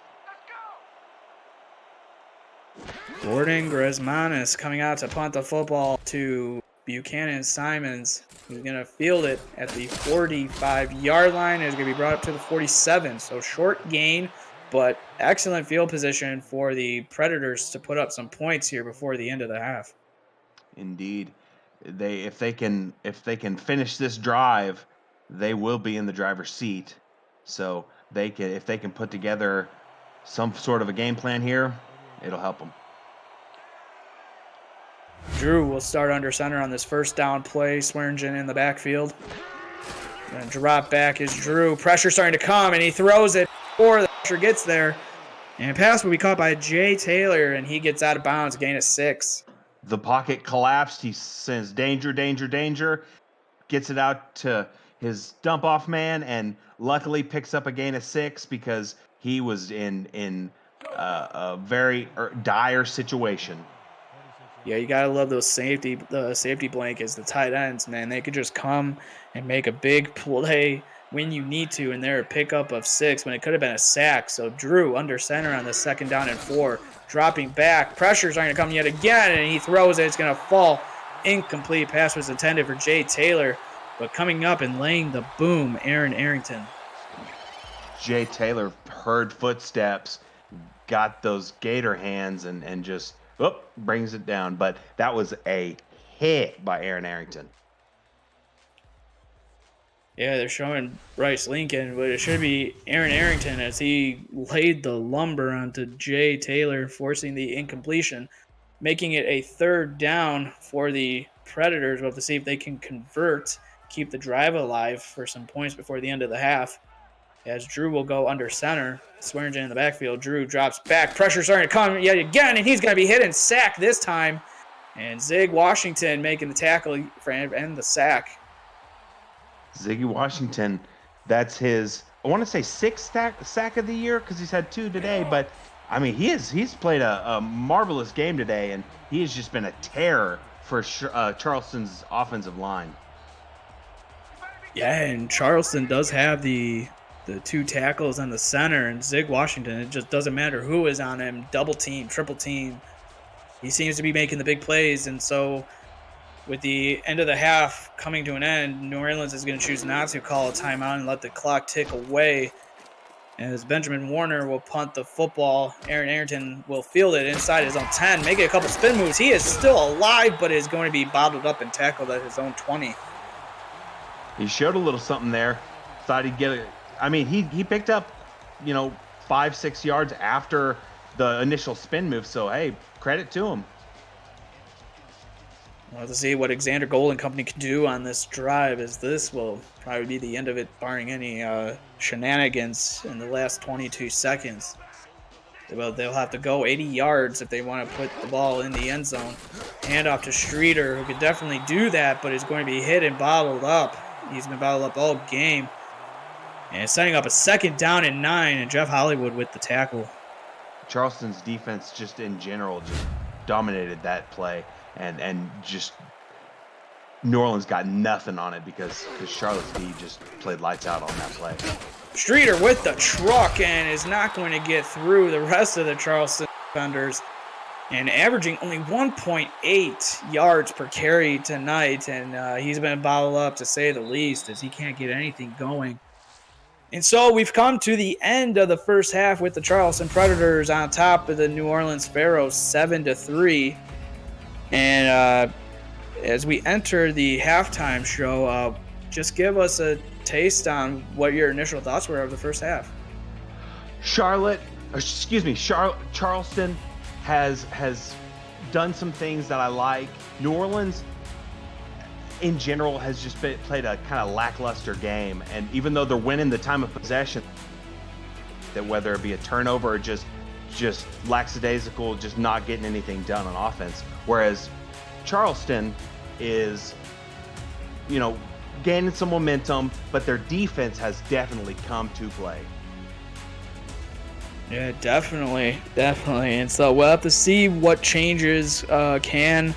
Gordon Grismanis coming out to punt the football to Buchanan Simons, who's going to field it at the 45-yard line. It's going to be brought up to the 47. So short gain, but excellent field position for the Predators to put up some points here before the end of the half. Indeed. If they can finish this drive, they will be in the driver's seat. So if they can put together some sort of a game plan here, it'll help them. Drew will start under center on this 1st down play. Swearingen in the backfield. And drop back is Drew. Pressure starting to come, and he throws it before the pressure gets there. And pass will be caught by Jay Taylor, and he gets out of bounds, gain of 6. The pocket collapsed. He says, danger, danger, danger. Gets it out to his dump-off man, and luckily picks up a gain of 6 because he was in a very dire situation. Yeah, you gotta love those safety blankets, the tight ends, man. They could just come and make a big play when you need to, and they're a pickup of 6 when it could have been a sack. So Drew under center on the 2nd down and 4, dropping back. Pressure's going to come yet again, and he throws it. It's going to fall incomplete. Pass was intended for Jay Taylor, but coming up and laying the boom, Aaron Arrington. Jay Taylor heard footsteps, got those gator hands, and just brings it down. But that was a hit by Aaron Arrington. Yeah, they're showing Bryce Lincoln, but it should be Aaron Arrington as he laid the lumber onto Jay Taylor, forcing the incompletion, making it a 3rd down for the Predators. We'll have to see if they can convert, keep the drive alive for some points before the end of the half. As Drew will go under center, Swearingen in the backfield. Drew drops back, pressure starting to come yet again, and he's going to be hit and sacked this time. And Zig Washington making the tackle and the sack. Ziggy Washington, that's his, I want to say 6th sack of the year because he's had 2 today. But, I mean, he's played a marvelous game today, and he has just been a terror for Charleston's offensive line. Yeah, and Charleston does have the the two tackles on the center and Zig Washington. It just doesn't matter who is on him, double team, triple team. He seems to be making the big plays. And so, with the end of the half coming to an end, New Orleans is going to choose not to call a timeout and let the clock tick away. As Benjamin Warner will punt the football, Aaron Arrington will field it inside his own 10, making a couple spin moves. He is still alive, but is going to be bottled up and tackled at his own 20. He showed a little something there. Thought he'd get it. I mean, he picked up, 5-6 yards after the initial spin move. So hey, credit to him. We'll have to see what Xander Gold and company can do on this drive, as this will probably be the end of it, barring any shenanigans in the last 22 seconds. Well, they'll have to go 80 yards if they want to put the ball in the end zone. Hand off to Streeter, who could definitely do that, but is going to be hit and bottled up. He's been bottled up all game. And setting up a 2nd down and 9, and Jeff Hollywood with the tackle. Charleston's defense just in general just dominated that play. And just New Orleans got nothing on it because Charlotte's D just played lights out on that play. Streeter with the truck and is not going to get through the rest of the Charleston defenders, and averaging only 1.8 yards per carry tonight. And he's been bottled up, to say the least, as he can't get anything going. And so we've come to the end of the first half with the Charleston Predators on top of the New Orleans Pharaohs 7-3. And as we enter the halftime show, just give us a taste on what your initial thoughts were of the first half. Charleston has done some things that I like. New Orleans, in general, has just played a kind of lackluster game. And even though they're winning the time of possession, that whether it be a turnover or just lackadaisical, just not getting anything done on offense. Whereas Charleston is, gaining some momentum, but their defense has definitely come to play. Yeah, definitely. And so we'll have to see what changes can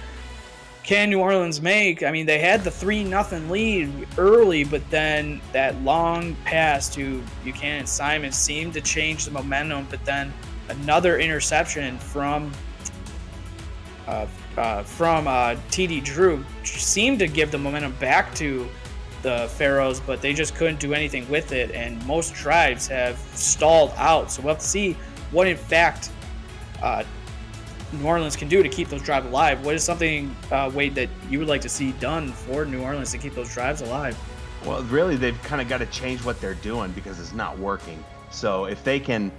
New Orleans make. I mean, they had the 3-0 lead early, but then that long pass to Buchanan Simon seemed to change the momentum. But then another interception from TD Drew seemed to give the momentum back to the Pharaohs, but they just couldn't do anything with it, and most drives have stalled out. So we'll have to see what, in fact, New Orleans can do to keep those drives alive. What is something, Wade, that you would like to see done for New Orleans to keep those drives alive? Well, really, they've kind of got to change what they're doing because it's not working. So if they can,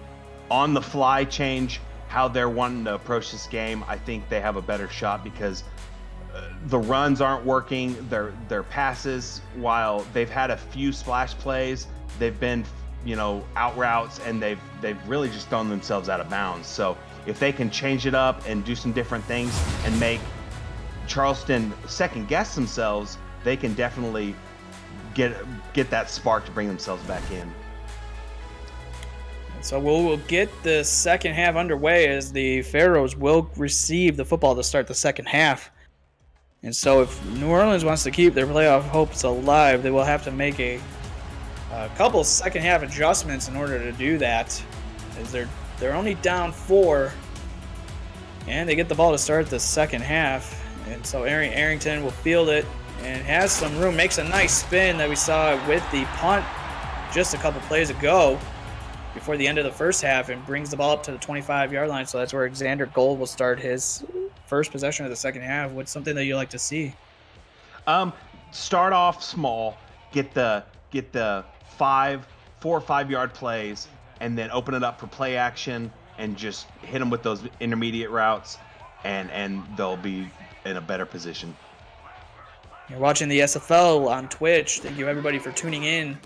on the fly, change how they're wanting to approach this game, I think they have a better shot because the runs aren't working. Their passes, while they've had a few splash plays, they've been, out routes, and they've really just thrown themselves out of bounds. So if they can change it up and do some different things and make Charleston second guess themselves, they can definitely get that spark to bring themselves back in. So we'll get the second half underway as the Pharaohs will receive the football to start the second half. And so if New Orleans wants to keep their playoff hopes alive, they will have to make a couple second half adjustments in order to do that, as they're only down 4, and they get the ball to start the second half. And so Arrington will field it and has some room, makes a nice spin that we saw with the punt just a couple plays ago before the end of the first half, and brings the ball up to the 25-yard line. So that's where Xander Gold will start his first possession of the second half. What's something that you like to see? Start off small, get the 4 or 5 yard plays, and then open it up for play action and just hit them with those intermediate routes, and they'll be in a better position. You're watching the SFL on Twitch. Thank you, everybody, for tuning in.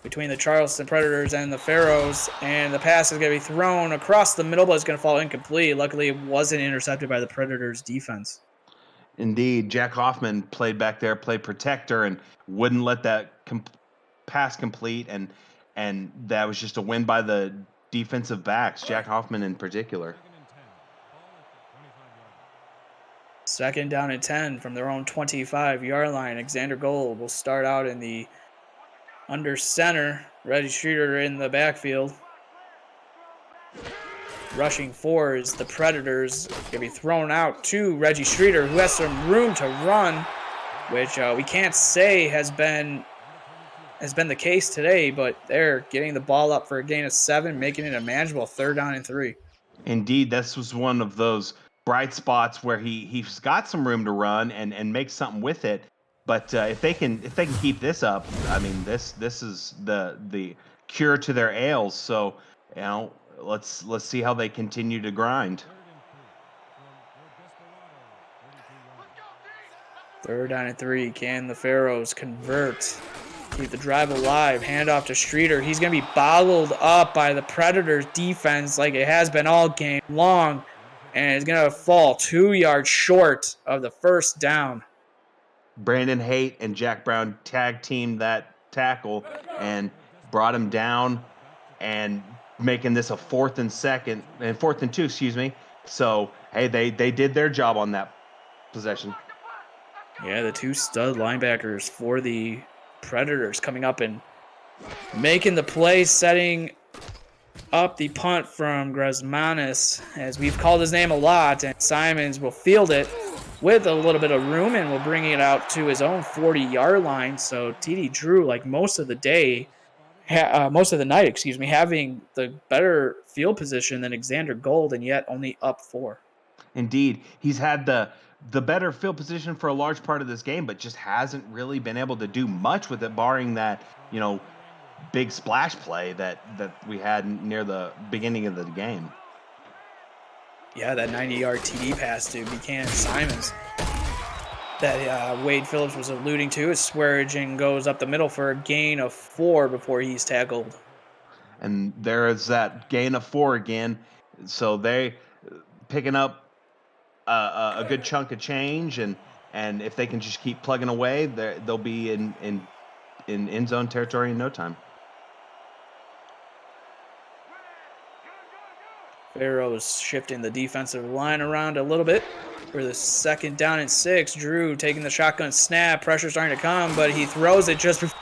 Between the Charleston Predators and the Pharaohs, and the pass is going to be thrown across the middle, but it's going to fall incomplete. Luckily, it wasn't intercepted by the Predators' defense. Indeed, Jack Hoffman played back there, played protector, and wouldn't let that pass complete, and that was just a win by the defensive backs, Jack Hoffman in particular. 2nd down and 10 from their own 25-yard line. Xander Gold will start out in the under center. Reggie Streeter in the backfield. Rushing four is the Predators. Going to be thrown out to Reggie Streeter, who has some room to run, which we can't say has been the case today, but they're getting the ball up for a gain of 7, making it a manageable 3rd down and 3. Indeed, this was one of those bright spots where he's got some room to run and make something with it. But if they can keep this up, I mean this is the cure to their ails. So let's see how they continue to grind. 3rd down and 3. Can the Pharaohs convert? Keep the drive alive. Hand off to Streeter. He's going to be bottled up by the Predators defense like it has been all game long. And it's going to fall 2 yards short of the 1st down. Brandon Haight and Jack Brown tag teamed that tackle and brought him down and making this a 4th and 2, excuse me. So, hey, they did their job on that possession. Yeah, the 2 stud linebackers for the Predators coming up and making the play, setting up the punt from Grasmanis, as we've called his name a lot, and Simons will field it with a little bit of room and will bring it out to his own 40-yard line. So TD Drew, like most of the night, having the better field position than Xander Gold, and yet only up 4. Indeed, he's had the better field position for a large part of this game, but just hasn't really been able to do much with it, barring that big splash play that we had near the beginning of the game. Yeah, that 90-yard TD pass to Buchanan Simons that Wade Phillips was alluding to, as Swearigan goes up the middle for a gain of 4 before he's tackled. And there is that gain of 4 again. So they picking up a good chunk of change, and if they can just keep plugging away, they'll be in end zone territory in no time. Pharaohs shifting the defensive line around a little bit for the 2nd down and 6. Drew taking the shotgun snap. Pressure starting to come, but he throws it just before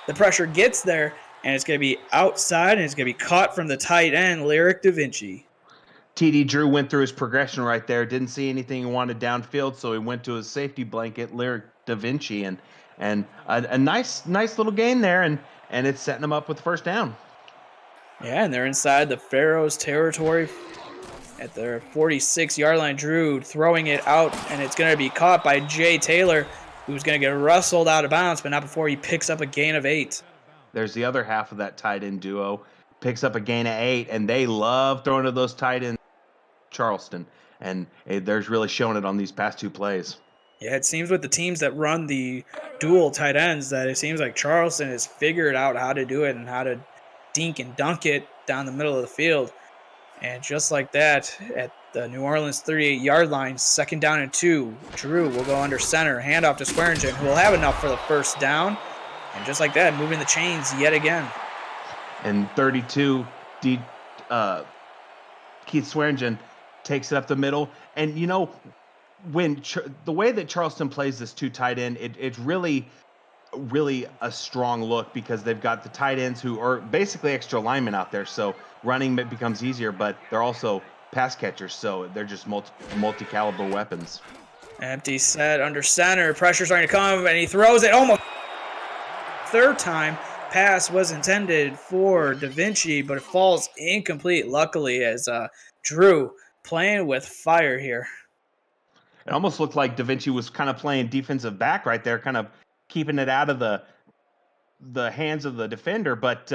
the pressure gets there, and it's going to be outside, and it's going to be caught from the tight end, Lyric Da Vinci. TD Drew went through his progression right there. Didn't see anything he wanted downfield, so he went to his safety blanket, Lyric Da Vinci, and a nice little gain there, and it's setting him up with the 1st down. Yeah, and they're inside the Pharaohs territory at their 46-yard line. Drew throwing it out, and it's going to be caught by Jay Taylor, who's going to get rustled out of bounds, but not before he picks up a gain of 8. There's the other half of that tight end duo. Picks up a gain of 8, and they love throwing to those tight ends, Charleston, and they're really showing it on these past 2 plays. Yeah, it seems with the teams that run the dual tight ends that it seems like Charleston has figured out how to do it and how to dink and dunk it down the middle of the field. And just like that, at the New Orleans 38-yard line, 2nd down and 2, Drew will go under center, handoff to Swearigan, who will have enough for the 1st down. And just like that, moving the chains yet again. And 32, Keith Swearigan takes it up the middle. And, when the way that Charleston plays this 2 tight end, it's really a strong look, because they've got the tight ends who are basically extra linemen out there. So running becomes easier, but they're also pass catchers. So they're just multi-caliber weapons. Empty set under center. Pressure starting to come, and he throws it almost 3rd time. Pass was intended for Da Vinci, but it falls incomplete, luckily, as Drew playing with fire here. It almost looked like Da Vinci was kind of playing defensive back right there, kind of keeping it out of the hands of the defender, but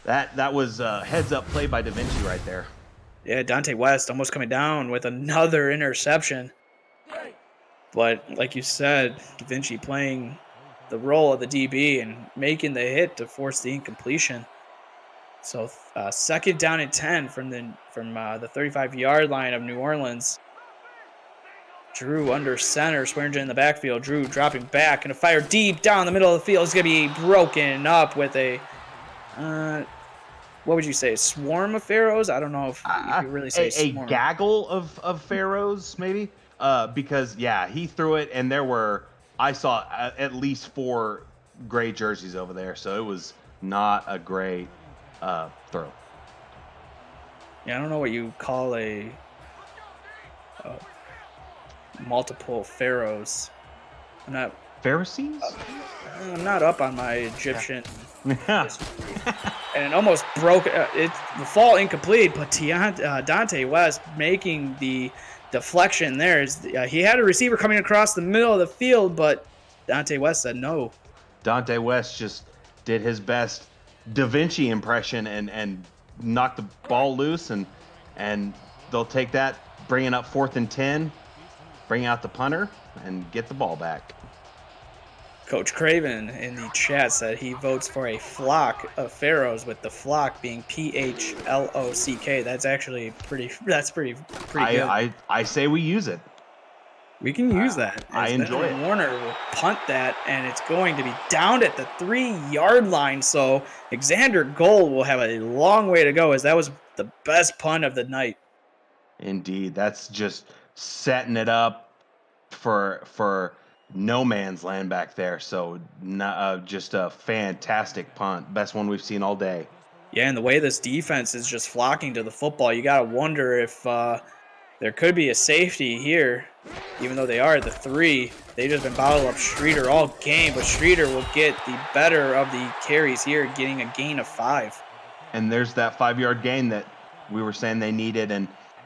that was a heads-up play by Da Vinci right there. Yeah, Dante West almost coming down with another interception. But like you said, Da Vinci playing the role of the DB and making the hit to force the incompletion. So 2nd down and 10 from the 35-yard line of New Orleans. Drew under center, Swearigan in the backfield. Drew dropping back, and a fire deep down the middle of the field. It's going to be broken up with a, what would you say, a swarm of Pharaohs? I don't know if you could really say swarm. A gaggle of Pharaohs, maybe? Because, yeah, he threw it, and I saw at least 4 gray jerseys over there, so it was not a great throw. Yeah, I don't know what you call a multiple pharaohs. I'm not. Pharisees? I'm not up on my Egyptian Yeah. history, and it almost broke. It's the fall incomplete, but Dante West making the deflection there. He had a receiver coming across the middle of the field, but Dante West said no. Dante West just did his best Da Vinci impression and knocked the ball loose, and they'll take that, bring it up 4th and 10, bring out the punter, and get the ball back. Coach Craven in the chat said he votes for a flock of pharaohs, with the flock being PHLOCK. That's actually pretty. That's pretty good. I say we use it. We can use that. I As enjoy Benjamin it. Warner will punt that, and it's going to be down at the 3-yard line. So Xander Gold will have a long way to go, as that was the best punt of the night. Indeed, that's just setting it up for no man's land back there. So just a fantastic punt, best one we've seen all day. Yeah, and the way this defense is just flocking to the football, you got to wonder if there could be a safety here, even though they are at the 3. They've just been bottling up Streeter all game, but Streeter will get the better of the carries here, getting a gain of 5. And there's that 5-yard gain that we were saying they needed,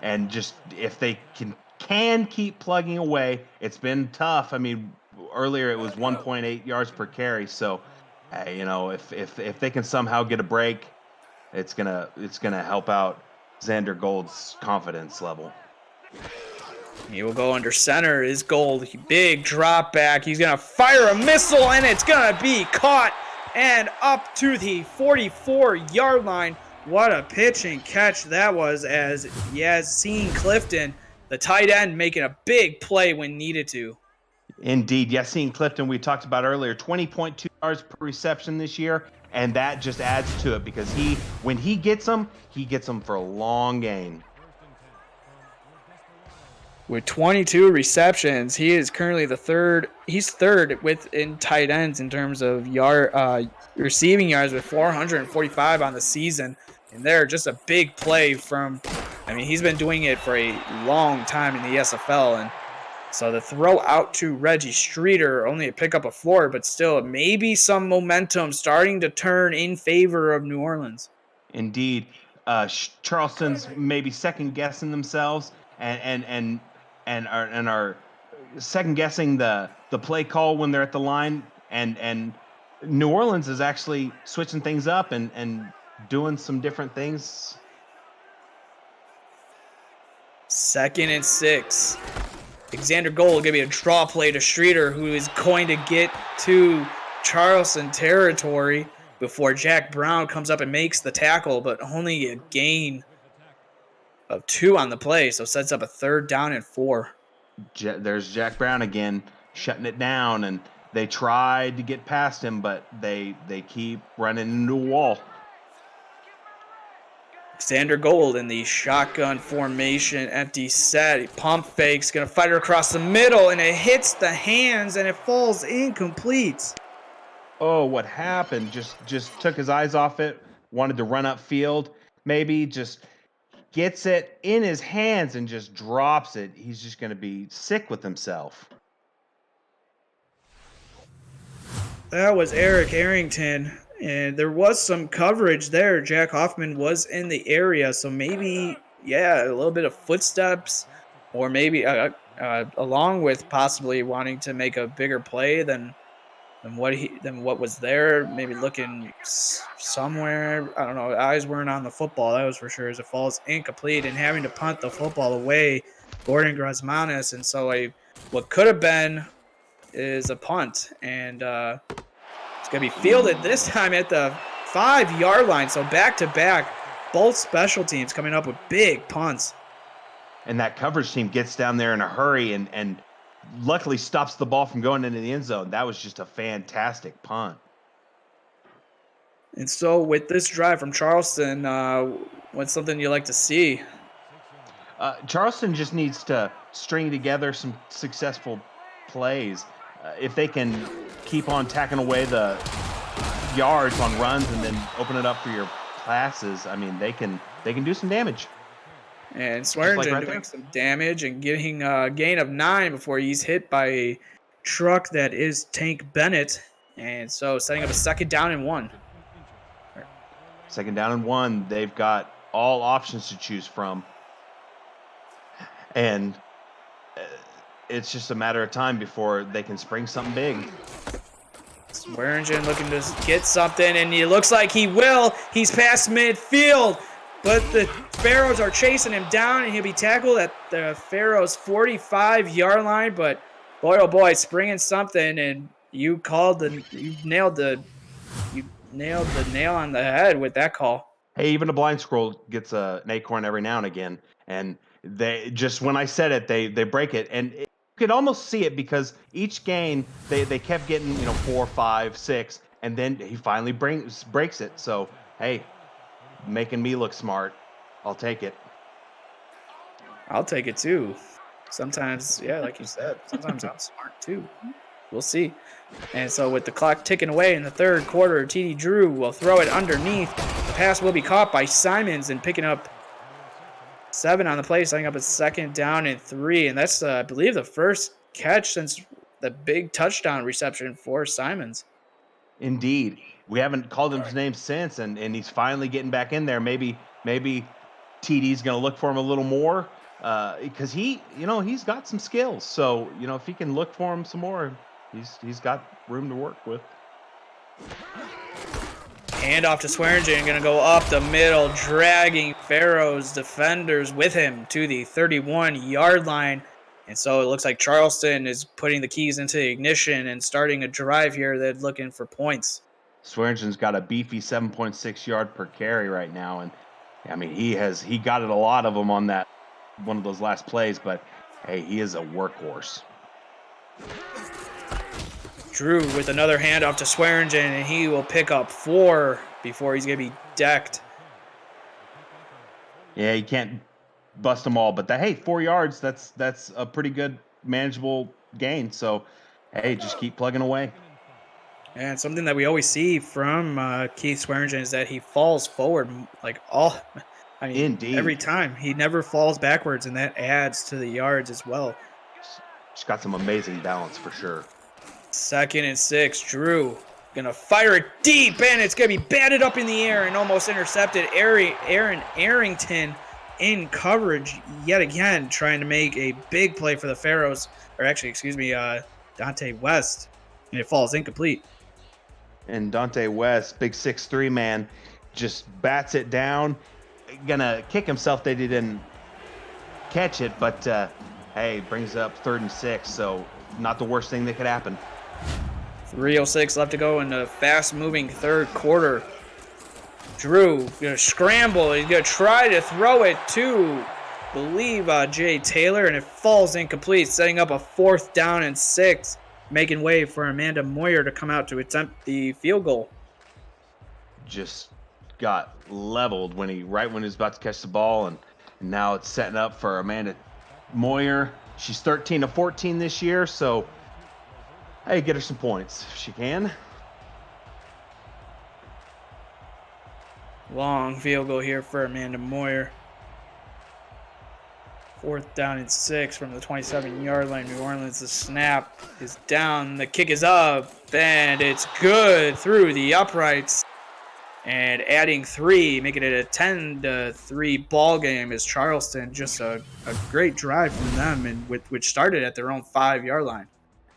and just if they can keep plugging away, it's been tough. I mean, earlier it was 1.8 yards per carry, so if they can somehow get a break, it's gonna help out Xander Gold's confidence level. He will go under center. Is Gold. Big drop back. He's going to fire a missile, and it's going to be caught and up to the 44-yard line. What a pitch and catch that was, as Yassine Clifton, the tight end, making a big play when needed to. Indeed. Yassine Clifton, we talked about earlier, 20.2 yards per reception this year, and that just adds to it because when he gets them for a long gain. With 22 receptions, he is currently the third. He's third in tight ends in terms of receiving yards, with 445 on the season. And they're just a big play from. I mean, he's been doing it for a long time in the SFL, and so the throw out to Reggie Streeter, only a pickup of 4, but still maybe some momentum starting to turn in favor of New Orleans. Indeed, Charleston's maybe second guessing themselves and are second guessing the play call when they're at the line, and New Orleans is actually switching things up and doing some different things. 2nd and 6. Xander Gold will give me a draw play to Streeter, who is going to get to Charleston territory before Jack Brown comes up and makes the tackle, but only a gain of 2 on the play, so sets up a 3rd down and 4. There's Jack Brown again, shutting it down, and they tried to get past him, but they keep running into a wall. Xander Gold in the shotgun formation, empty set. He pump fakes, going to fire across the middle, and it hits the hands, and it falls incomplete. Oh, what happened? Just took his eyes off it, wanted to run upfield, maybe just gets it in his hands and just drops it. He's just going to be sick with himself. That was Eric Arrington, and there was some coverage there. Jack Hoffman was in the area, so maybe, a little bit of footsteps, or maybe along with possibly wanting to make a bigger play than what was there. Maybe looking somewhere. I don't know. Eyes weren't on the football, that was for sure, as it falls incomplete and having to punt the football away, Gordon Grasmanis. And so what could have been is a punt, and it's going to be fielded this time at the 5-yard line. So back-to-back, both special teams coming up with big punts. And that coverage team gets down there in a hurry and luckily stops the ball from going into the end zone. That was just a fantastic punt. And so with this drive from Charleston, what's something you like to see? Charleston just needs to string together some successful plays. If they can keep on tacking away the yards on runs and then open it up for your passes, I mean, they can do some damage. And Just like Swearingen right doing there. some damage and getting a gain of 9 before he's hit by a truck that is Tank Bennett. And so setting up a 2nd down and 1. 2nd down and 1. They've got all options to choose from. And it's just a matter of time before they can spring something big. Swearingen looking to get something, and it looks like he will. He's past midfield, but the Pharaohs are chasing him down, and he'll be tackled at the Pharaohs' 45-yard line. But boy, oh boy, springing something, and you nailed the nail on the head with that call. Hey, even a blind squirrel gets an acorn every now and again, and they just when I said it, they break it, and you could almost see it because each game they kept getting 4, 5, 6, and then he finally breaks it. So hey, making me look smart, I'll take it. I'll take it too. Sometimes, yeah, like you said, sometimes I'm smart too. We'll see. And so with the clock ticking away in the 3rd quarter, TD Drew will throw it underneath. The pass will be caught by Simons and picking up 7 on the play, setting up a 2nd down and 3. And that's, I believe, the first catch since the big touchdown reception for Simons. Indeed. We haven't called him his name since, and he's finally getting back in there. Maybe TD's going to look for him a little more because he's got some skills. So, if he can look for him some more, he's got room to work with. Hand off to Swearingen, going to go up the middle, dragging Pharaoh's defenders with him to the 31-yard line. And so it looks like Charleston is putting the keys into the ignition and starting a drive here. They're looking for points. Swearingen's got a beefy 7.6 yard per carry right now, and I mean he got it a lot of them on that one of those last plays, but hey, he is a workhorse. Drew with another handoff to Swearingen, and he will pick up 4 before he's going to be decked. Yeah, you can't bust them all, but 4 yards, that's a pretty good manageable gain. So, hey, just keep plugging away. And something that we always see from Keith Swearingen is that he falls forward Indeed. every time. He never falls backwards, and that adds to the yards as well. Just got some amazing balance for sure. 2nd and 6, Drew gonna fire it deep, and it's gonna be batted up in the air and almost intercepted. Aaron Arrington in coverage yet again, trying to make a big play for the Pharaohs, or actually, Dante West, and it falls incomplete. And Dante West, big 6'3" man, just bats it down. Gonna kick himself that he didn't catch it, but hey, brings up 3rd and 6, so not the worst thing that could happen. 3:06 left to go in the fast-moving 3rd quarter. Drew gonna scramble. He's gonna try to throw it to, Jay Taylor, and it falls incomplete, setting up a 4th down and 6, making way for Amanda Moyer to come out to attempt the field goal. Just got leveled when he was about to catch the ball, and now it's setting up for Amanda Moyer. She's 13 of 14 this year, so hey, get her some points if she can. Long field goal here for Amanda Moyer. 4th down and 6 from the 27-yard line. New Orleans, the snap is down, the kick is up, and it's good through the uprights. And adding 3, making it a 10-3 ball game is Charleston. Just a great drive from them, and which started at their own 5-yard line.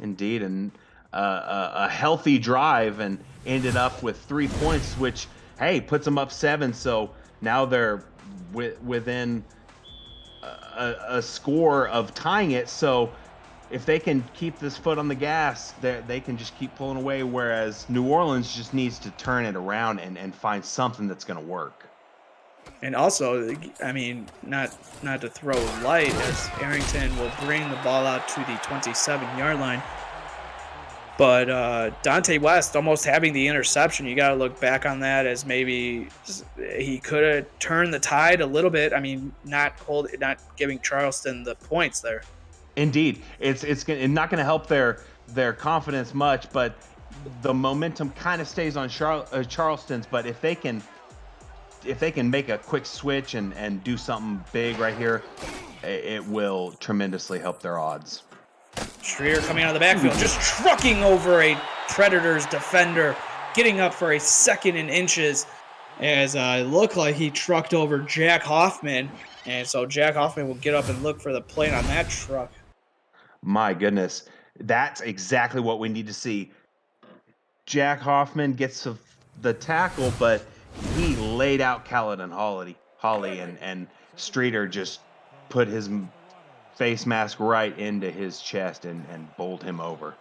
Indeed, and a healthy drive, and ended up with 3 points, which, hey, puts them up 7. So now they're within a score of tying it. So if they can keep this foot on the gas, they can just keep pulling away, whereas New Orleans just needs to turn it around and find something that's going to work. And also, I mean, not to throw light, as Arrington will bring the ball out to the 27-yard line. But Dante West almost having the interception, you got to look back on that as maybe he could have turned the tide a little bit. I mean, not giving Charleston the points there. Indeed, it's not going to help their confidence much, but the momentum kind of stays on Charleston's, but if they can make a quick switch and do something big right here, it will tremendously help their odds. Streeter coming out of the backfield, just trucking over a Predators defender, getting up for a second and inches, as it looked like he trucked over Jack Hoffman. And so Jack Hoffman will get up and look for the plate on that truck. My goodness, that's exactly what we need to see. Jack Hoffman gets the tackle, but he laid out Caledon Holly, and Streeter just put his face mask right into his chest and bowled him over.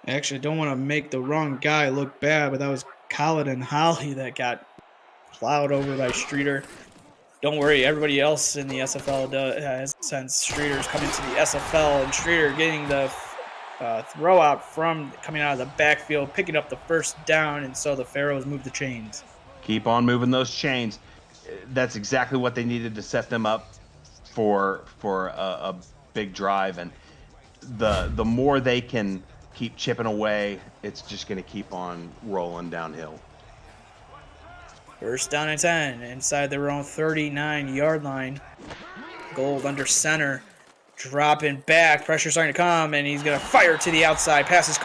Actually, I don't want to make the wrong guy look bad, but that was Caledon Holly that got plowed over by Streeter. Don't worry, everybody else in the SFL has, since Streeter's coming to the SFL, and Streeter getting the throw out from coming out of the backfield, picking up the first down, and so the Pharaohs move the chains. Keep on moving those chains. That's exactly what they needed to set them up for a big drive, and the more they can keep chipping away, it's just going to keep on rolling downhill. First down and 10 inside their own 39-yard line. Gold under center, dropping back, pressure starting to come, and he's going to fire to the outside. Passes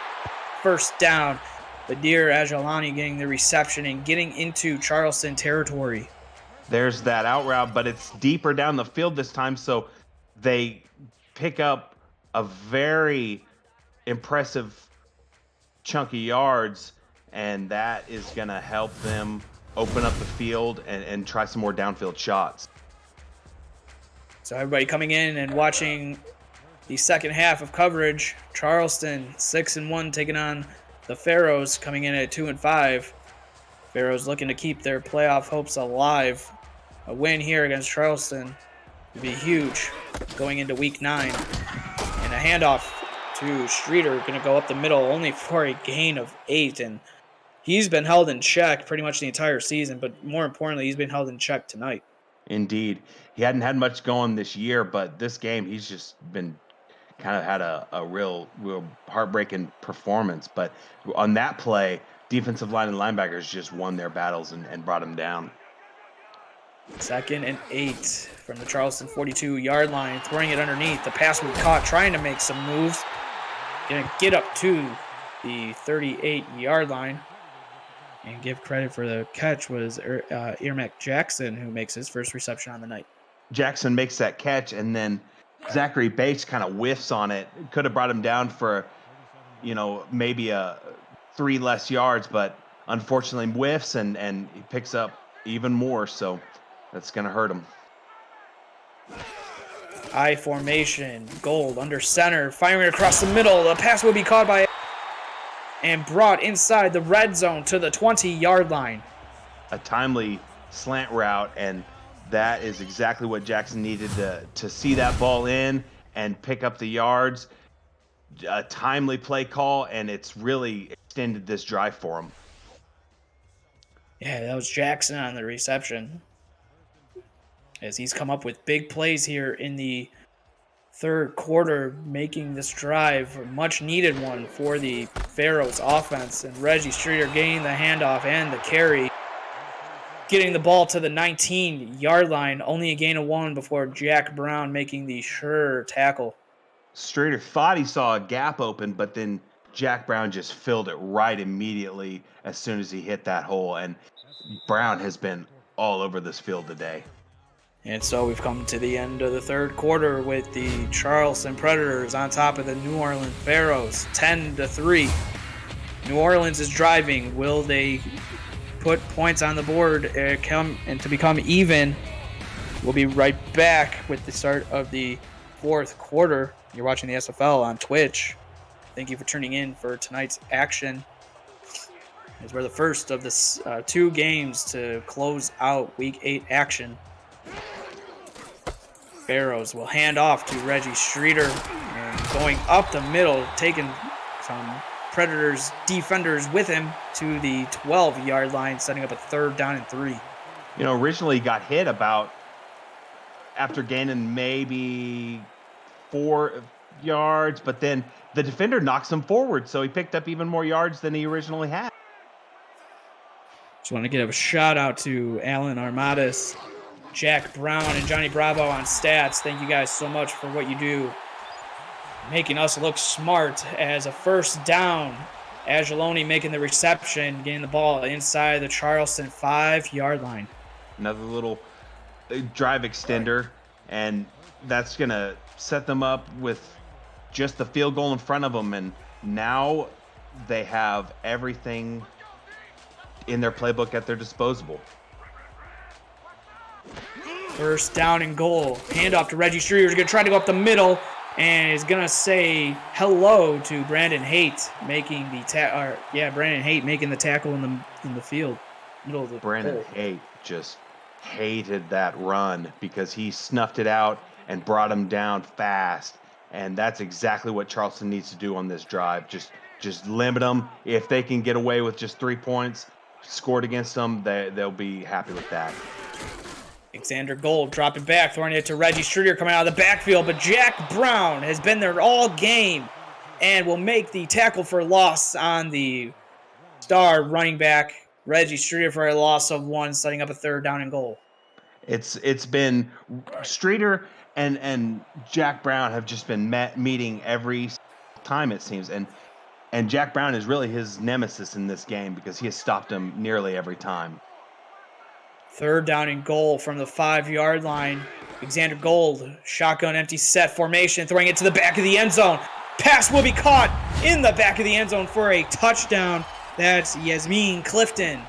first down. Badir Ajalani getting the reception and getting into Charleston territory. There's that out route, but it's deeper down the field this time, so they pick up a very impressive chunk of yards, and that is going to help them open up the field and try some more downfield shots. So everybody coming in and watching the second half of coverage. Charleston 6-1 taking on the Pharaohs, coming in at 2-5. Pharaohs looking to keep their playoff hopes alive. A win here against Charleston would be huge going into week 9. And a handoff to Streeter, going to go up the middle only for a gain of 8. And he's been held in check pretty much the entire season, but more importantly, he's been held in check tonight. Indeed. He hadn't had much going this year, but this game he's just been kind of had a real heartbreaking performance. But on that play, defensive line and linebackers just won their battles and brought him down. 2nd and 8 from the Charleston 42-yard line, throwing it underneath. The pass was caught, trying to make some moves. Gonna get up to the 38-yard line. And give credit for the catch was Irmac Jackson, who makes his first reception on the night. Jackson makes that catch, and then Zachary Bates kind of whiffs on it. Could have brought him down for, maybe 3 less yards, but unfortunately whiffs and he picks up even more, so that's going to hurt him. I formation, Gold under center, firing across the middle. The pass will be caught by and brought inside the red zone to the 20-yard line. A timely slant route, and that is exactly what Jackson needed to see that ball in and pick up the yards. A timely play call, and it's really extended this drive for him. Yeah, that was Jackson on the reception, as he's come up with big plays here in the third quarter, making this drive a much-needed one for the Pharaohs offense. And Reggie Streeter getting the handoff and the carry, getting the ball to the 19-yard line, only a gain of 1 before Jack Brown making the sure tackle. Streeter thought he saw a gap open, but then Jack Brown just filled it right immediately as soon as he hit that hole. And Brown has been all over this field today. And so we've come to the end of the third quarter with the Charleston Predators on top of the New Orleans Pharaohs, 10-3. New Orleans is driving. Will they put points on the board and to become even? We'll be right back with the start of the fourth quarter. You're watching the SFL on Twitch. Thank you for tuning in for tonight's action, as we're the first of the 2 games to close out Week 8 action. Pharaohs will hand off to Reggie Streeter, and going up the middle, taking some Predators defenders with him to the 12-yard line, setting up a 3rd down and 3. Originally he got hit about after gaining maybe 4 yards, but then the defender knocks him forward, so he picked up even more yards than he originally had. Just want to give a shout out to Alan Armadas, Jack Brown, and Johnny Bravo on stats. Thank you guys so much for what you do, making us look smart. As a first down, Angeloni making the reception, getting the ball inside the Charleston 5-yard line. Another little drive extender, and that's going to set them up with just the field goal in front of them, and now they have everything in their playbook at their disposal. First down and goal. Handoff to Reggie Streeter. He's going to try to go up the middle, and is going to say hello to Brandon Haight, making the Brandon Haight making the tackle in the field, middle of the Brandon Haight just hated that run because he snuffed it out and brought him down fast, and that's exactly what Charleston needs to do on this drive. Just limit them. If they can get away with just 3 points scored against them, they'll be happy with that. Alexander Gold dropping back, throwing it to Reggie Streeter coming out of the backfield, but Jack Brown has been there all game and will make the tackle for loss on the star running back Reggie Streeter for a loss of 1, setting up a third down and goal. It's been Streeter and Jack Brown have just been meeting every time, it seems, and Jack Brown is really his nemesis in this game because he has stopped him nearly every time. Third down and goal from the 5-yard line. Alexander Gold, shotgun empty set formation, throwing it to the back of the end zone. Pass will be caught in the back of the end zone for a touchdown. That's Yasmin Clifton.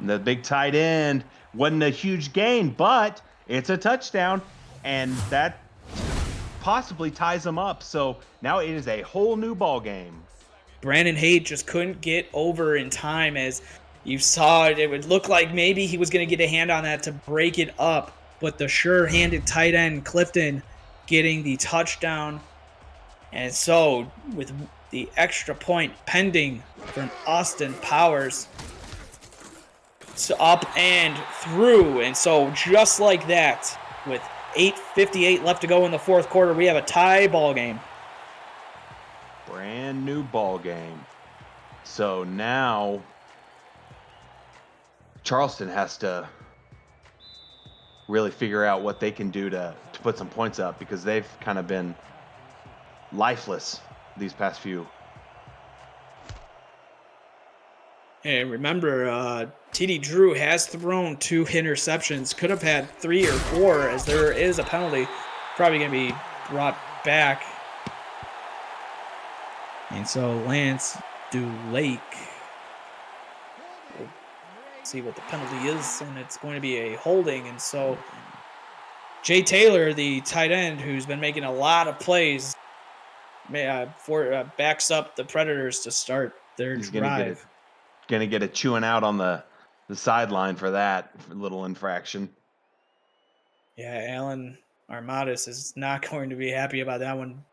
The big tight end wasn't a huge gain, but it's a touchdown, and that possibly ties them up. So now it is a whole new ball game. Brandon Haight just couldn't get over in time. As you saw it would look like maybe he was going to get a hand on that to break it up, but the sure-handed tight end Clifton getting the touchdown. And so with the extra point pending from Austin Powers, it's up and through. And so just like that, with 8:58 left to go in the fourth quarter, we have a tie ball game. Brand new ball game. So now Charleston has to really figure out what they can do to put some points up, because they've kind of been lifeless these past few. And remember, TD Drew has thrown 2 interceptions. Could have had 3 or 4, as there is a penalty probably going to be brought back. And so Lance Dulake, we'll see what the penalty is, and it's going to be a holding. And so Jay Taylor, the tight end, who's been making a lot of plays, backs up the Predators to start their drive. Going to get a chewing out on the sideline for that little infraction. Yeah, Alan Armadas is not going to be happy about that one.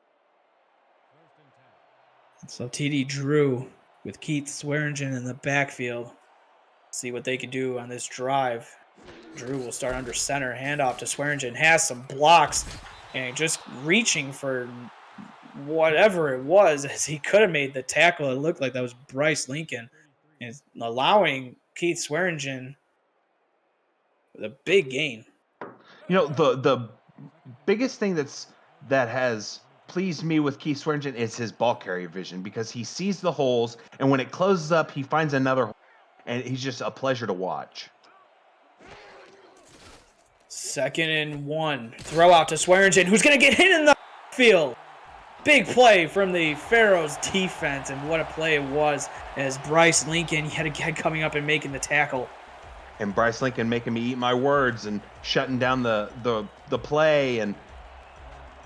So TD Drew with Keith Swearingen in the backfield. See what they can do on this drive. Drew will start under center. Handoff to Swearingen. Has some blocks. And just reaching for whatever it was, as he could have made the tackle. It looked like that was Bryce Lincoln. And allowing Keith Swearingen with a big gain. You know, the biggest thing that has pleased me with Keith Swearingen is his ball carrier vision, because he sees the holes, and when it closes up, he finds another hole, and he's just a pleasure to watch. 2nd and 1. Throw out to Swearingen, who's going to get hit in the field. Big play from the Pharaohs defense, and what a play it was, as Bryce Lincoln yet again coming up and making the tackle. And Bryce Lincoln making me eat my words and shutting down the play, and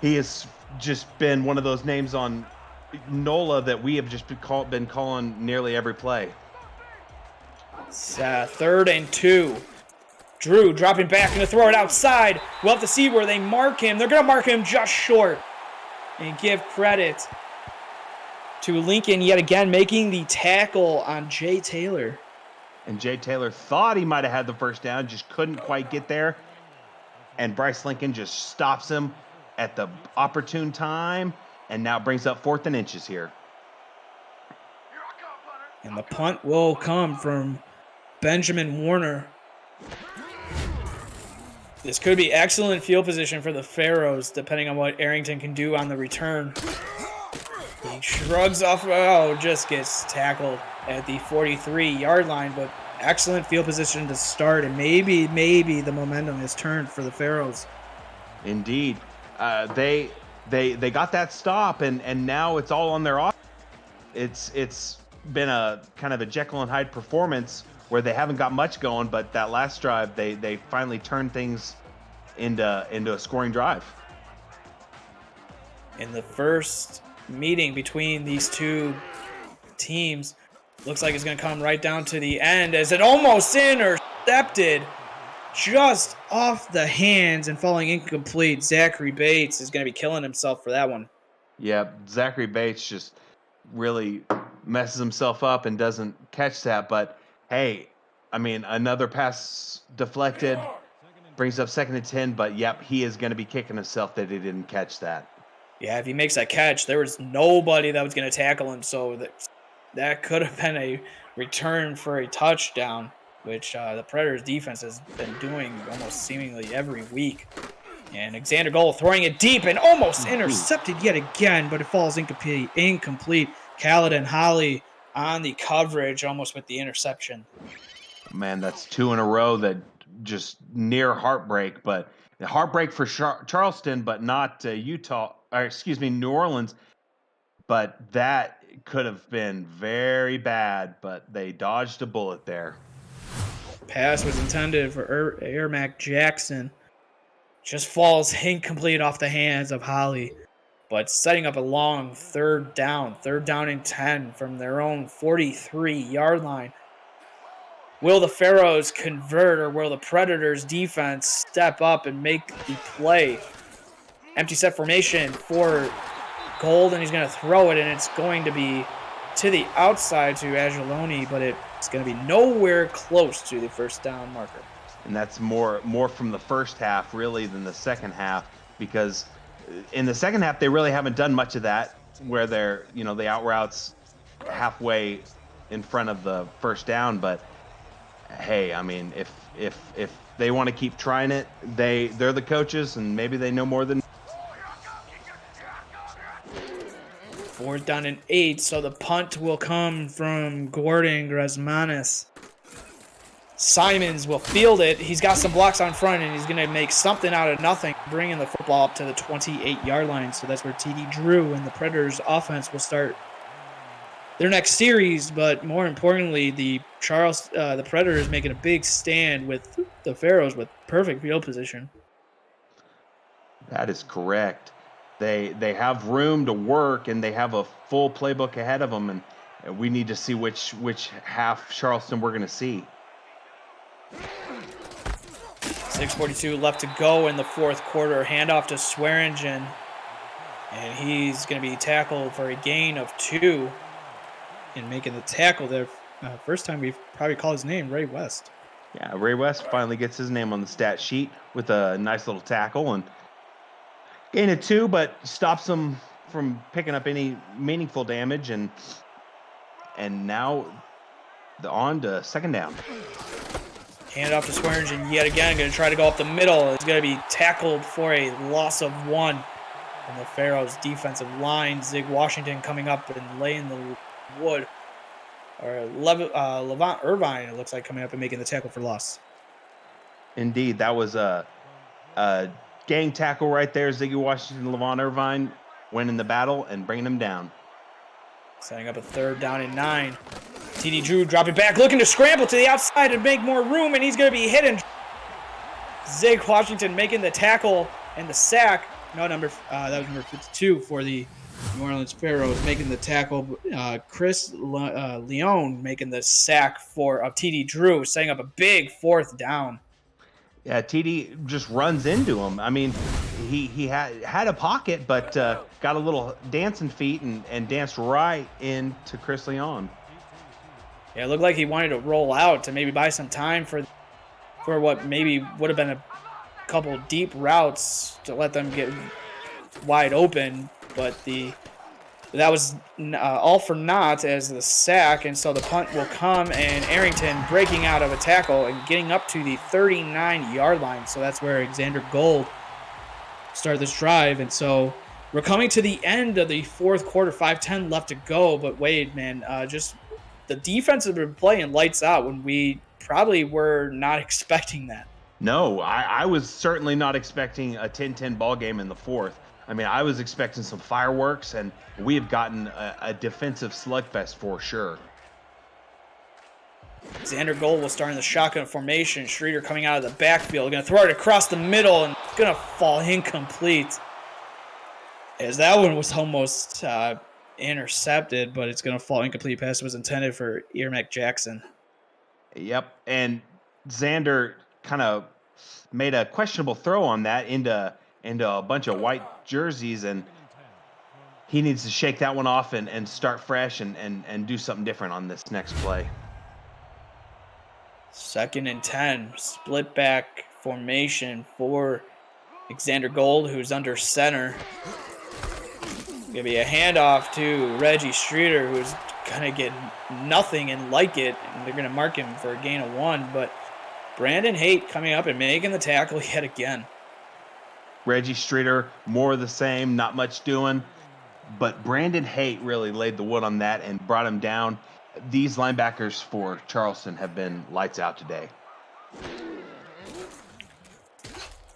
he has just been one of those names on NOLA that we have just been calling nearly every play. It's 3rd and 2. Drew dropping back and to throw it outside. We'll have to see where they mark him. They're going to mark him just short. And give credit to Lincoln yet again making the tackle on Jay Taylor. And Jay Taylor thought he might have had the first down, just couldn't quite get there. And Bryce Lincoln just stops him at the opportune time And now brings up 4th and inches here. And the punt will come from Benjamin Warner. This could be excellent field position for the Pharaohs, depending on what Arrington can do on the return. He shrugs off, just gets tackled at the 43-yard line, but excellent field position to start, and maybe the momentum has turned for the Pharaohs. Indeed. They got that stop, and now it's all on their offense. It's been a kind of a Jekyll and Hyde performance where they haven't got much going, but that last drive they finally turned things into a scoring drive. In the first meeting between these two teams, looks like it's going to come right down to the end as it almost intercepted just off the hands and falling incomplete. Zachary Bates is going to be killing himself for that one. Yeah, Zachary Bates just really messes himself up and doesn't catch that. But hey, I mean, another pass deflected, brings up 2nd and 10. But yep, he is going to be kicking himself that he didn't catch that. Yeah, if he makes that catch, there was nobody that was going to tackle him, so that could have been a return for a touchdown, which the Predators defense has been doing almost seemingly every week. And Alexander Gold throwing it deep and almost intercepted yet again, but it falls incomplete. Kaladin Holly on the coverage, almost with the interception. Man, that's 2 in a row that just near heartbreak, but heartbreak for Charleston, but not New Orleans. But that could have been very bad, but they dodged a bullet there. Pass was intended for Ermac Jackson. Just falls incomplete off the hands of Holly, but setting up a long third down and 10 from their own 43-yard line. Will the Pharaohs convert, or will the Predators defense step up and make the play? Empty set formation for Gold, and he's going to throw it, and it's going to be to the outside to Angeloni, but it's going to be nowhere close to the first down marker. And that's more from the first half, really, than the second half, because in the second half, they really haven't done much of that, where they're, the out routes halfway in front of the first down. But hey, I mean, if they want to keep trying it, they're the coaches, and maybe they know more than. 4th down and 8, so the punt will come from Gordon Grasmanis. Simons will field it. He's got some blocks on front, and he's going to make something out of nothing, bringing the football up to the 28-yard line. So that's where TD Drew and the Predators offense will start their next series. But more importantly, the Predators making a big stand with the Pharaohs with perfect field position. That is correct. They have room to work, and they have a full playbook ahead of them, and we need to see which half Charleston we're going to see. 6:42 left to go in the fourth quarter. Handoff to Swearingen, and he's going to be tackled for a gain of 2. And making the tackle there, first time we've probably called his name, Ray West. Yeah, Ray West finally gets his name on the stat sheet with a nice little tackle, and gain of 2, but stops him from picking up any meaningful damage, and now on to second down. Hand off to Swearingen yet again. Going to try to go up the middle. It's going to be tackled for a loss of 1. And the Pharaohs defensive line, Zig Washington coming up and laying the wood. Or Levant Irvine, it looks like, coming up and making the tackle for loss. Indeed, that was a gang tackle right there. Ziggy Washington, Levant Irvine winning the battle and bringing him down. Setting up a 3rd down and 9. TD Drew dropping back, looking to scramble to the outside and make more room, and he's going to be hit. And Zig Washington making the tackle and the sack. No, that was number 52 for the New Orleans Pharaohs, making the tackle. Chris Leone making the sack of TD Drew, setting up a big 4th down. Yeah, TD just runs into him. I mean, he had a pocket, but got a little dancing feet and danced right into Chris Leone. Yeah, it looked like he wanted to roll out to maybe buy some time for what maybe would have been a couple deep routes to let them get wide open. but that was all for naught as the sack, and so the punt will come, and Arrington breaking out of a tackle and getting up to the 39-yard line. So that's where Xander Gold started this drive, and so we're coming to the end of the fourth quarter, 5:10 left to go. But Wade, man, just the defense has been playing lights out when we probably were not expecting that. No, I was certainly not expecting a 10-10 ball game in the fourth. I mean, I was expecting some fireworks, and we have gotten a defensive slugfest for sure. Xander Gold will start in the shotgun formation. Streeter coming out of the backfield, going to throw it across the middle, and it's going to fall incomplete. As that one was almost intercepted, but it's going to fall incomplete. Pass was intended for Earmac Jackson. Yep, and Xander kind of made a questionable throw on that into a bunch of white jerseys, and he needs to shake that one off and start fresh and do something different on this next play. 2nd and 10, split back formation for Xander Gold, who's under center. Gonna be a handoff to Reggie Streeter, who's gonna get nothing and like it, and they're gonna mark him for a gain of 1, but Brandon Haight coming up and making the tackle yet again. Reggie Streeter, more of the same, not much doing. But Brandon Haight really laid the wood on that and brought him down. These linebackers for Charleston have been lights out today.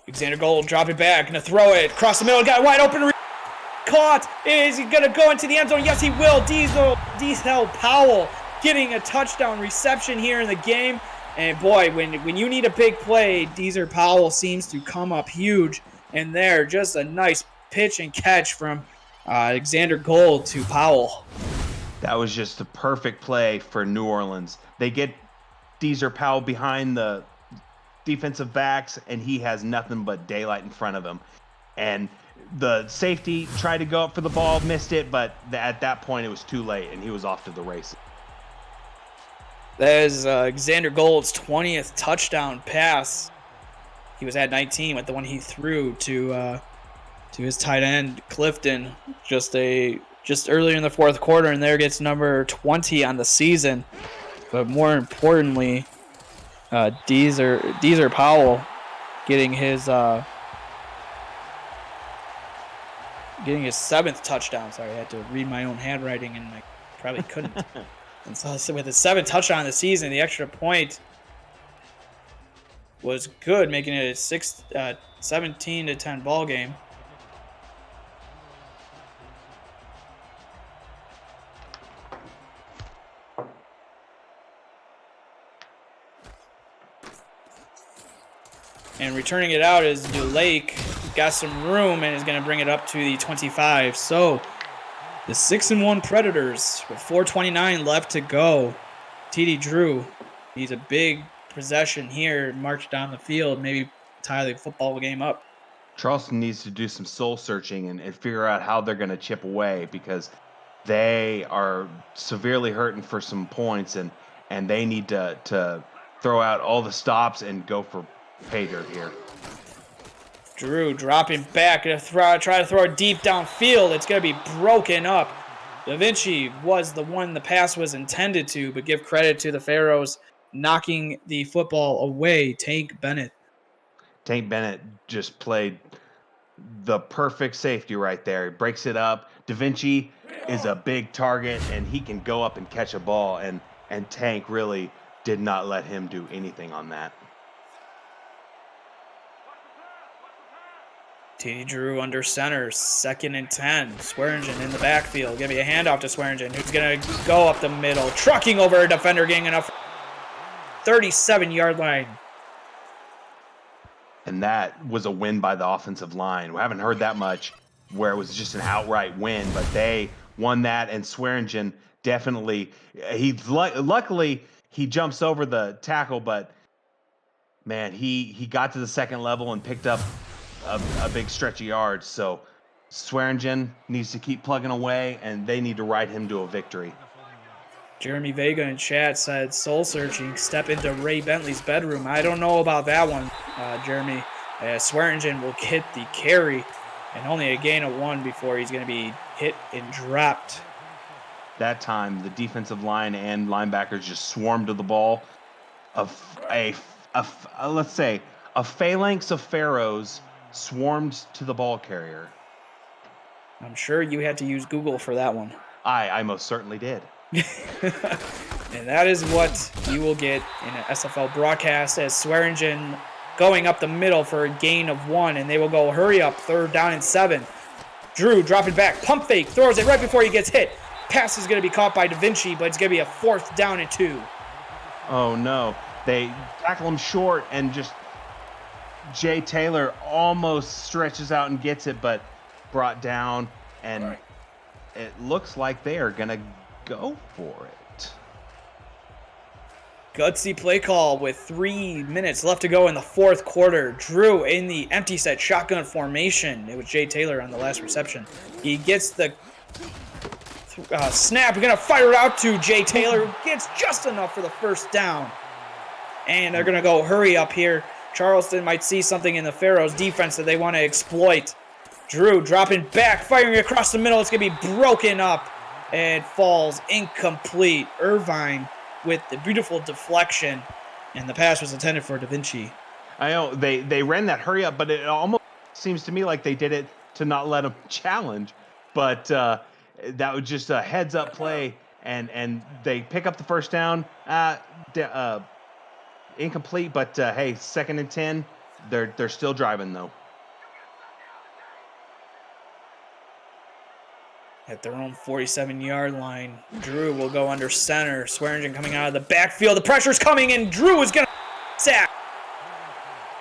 Xander Gold dropping back, gonna throw it across the middle, got wide open, caught. Is he gonna go into the end zone? Yes, he will. Diesel Powell getting a touchdown reception here in the game. And boy, when you need a big play, Deezer Powell seems to come up huge. And there, just a nice pitch and catch from Xander Gold to Powell. That was just a perfect play for New Orleans. They get Deezer Powell behind the defensive backs, and he has nothing but daylight in front of him. And the safety tried to go up for the ball, missed it, but at that point it was too late, and he was off to the races. That is Xander Gold's 20th touchdown pass. He was at 19 with the one he threw to his tight end Clifton just earlier in the fourth quarter, and there gets number 20 on the season. But more importantly, Deezer Powell getting his 7th touchdown. Sorry, I had to read my own handwriting, and I probably couldn't. And so with his 7th touchdown of the season, the extra point was good, making it a 17-10 ball game. And returning it out is DeLake. Got some room and is going to bring it up to the 25. So the 6-1 Predators with 4:29 left to go. TD Drew needs a big possession here, march down the field, maybe tie the football game up. Charleston needs to do some soul searching and figure out how they're going to chip away, because they are severely hurting for some points, and they need to throw out all the stops and go for pay dirt here. Drew dropping back, try to throw it deep downfield. It's going to be broken up. Da Vinci was the one the pass was intended to, but give credit to the Pharaohs knocking the football away. Tank Bennett just played the perfect safety right there. He breaks it up. Da Vinci is a big target, and he can go up and catch a ball, and Tank really did not let him do anything on that. TD Drew under center, 2nd and 10. Swearingen in the backfield. Give me a handoff to Swearingen, who's going to go up the middle, trucking over a defender, getting enough 37-yard line. And that was a win by the offensive line. We haven't heard that much where it was just an outright win, but they won that, and Swearingen definitely, luckily he jumps over the tackle, but man, he got to the second level and picked up a big stretch of yards. So Swearingen needs to keep plugging away, and they need to ride him to a victory. Jeremy Vega in chat said, soul searching, step into Ray Bentley's bedroom. I don't know about that one, Jeremy. Swearingen will get the carry And only a gain of 1 before he's going to be hit and dropped. That time, the defensive line and linebackers just swarmed to the ball. Let's say a phalanx of pharaohs swarmed to the ball carrier. I'm sure you had to use Google for that one. I most certainly did. And that is what you will get in an SFL broadcast as Swearingen going up the middle for a gain of 1, and they will go hurry up, 3rd down and 7. Drew dropping back, pump fake, throws it right before he gets hit. Pass is going to be caught by Da Vinci, but it's going to be a 4th down and 2. Oh no, they tackle him short, and just Jay Taylor almost stretches out and gets it, but brought down, and it looks like they are gonna go for it. Gutsy play call with 3 minutes left to go in the 4th quarter. Drew in the empty set shotgun formation. It was Jay Taylor on the last reception. He gets the snap. We're going to fire it out to Jay Taylor, who gets just enough for the 1st down. And they're going to go hurry up here. Charleston might see something in the Pharaohs defense that they want to exploit. Drew dropping back, firing across the middle. It's going to be broken up. And falls incomplete. Irvine with the beautiful deflection. And the pass was intended for Da Vinci. I know they ran that hurry up, but it almost seems to me like they did it to not let him challenge. But that was just a heads up play, and they pick up the 1st down. Incomplete, but hey, 2nd and 10. They're still driving though. At their own 47-yard line, Drew will go under center. Swearingen coming out of the backfield. The pressure's coming, and Drew is going to sack.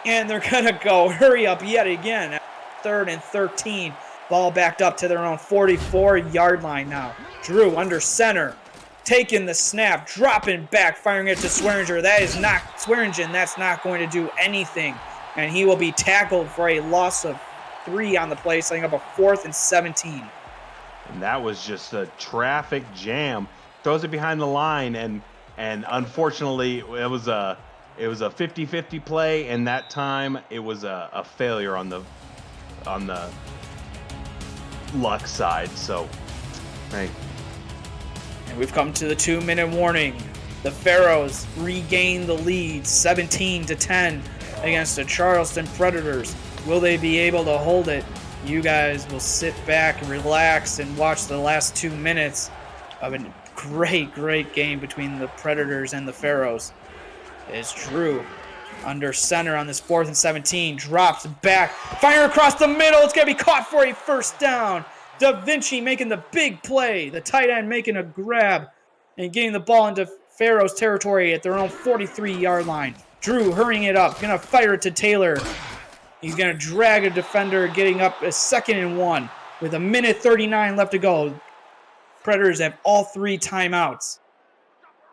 And they're going to go hurry up yet again. 3rd and 13. Ball backed up to their own 44-yard line now. Drew under center. Taking the snap, dropping back, firing it to Swearingen. That is not Swearingen. That's not going to do anything. And he will be tackled for a loss of 3 on the play, setting up a 4th and 17. And that was just a traffic jam. Throws it behind the line, and unfortunately it was a 50-50 play, and that time it was a failure on the luck side. So hey. And we've come to the 2-minute warning. The Pharaohs regain the lead 17-10 against the Charleston Predators. Will they be able to hold it? You guys will sit back and relax and watch the last 2 minutes of a great game between the Predators and the Pharaohs. It's Drew under center on this 4th and 17. Drops back. Fire across the middle. It's going to be caught for a 1st down. Da Vinci making the big play. The tight end making a grab and getting the ball into Pharaohs territory at their own 43-yard line. Drew hurrying it up. Going to fire it to Taylor. He's going to drag a defender, getting up a 2nd and 1 with 1:39 left to go. Predators have all 3 timeouts.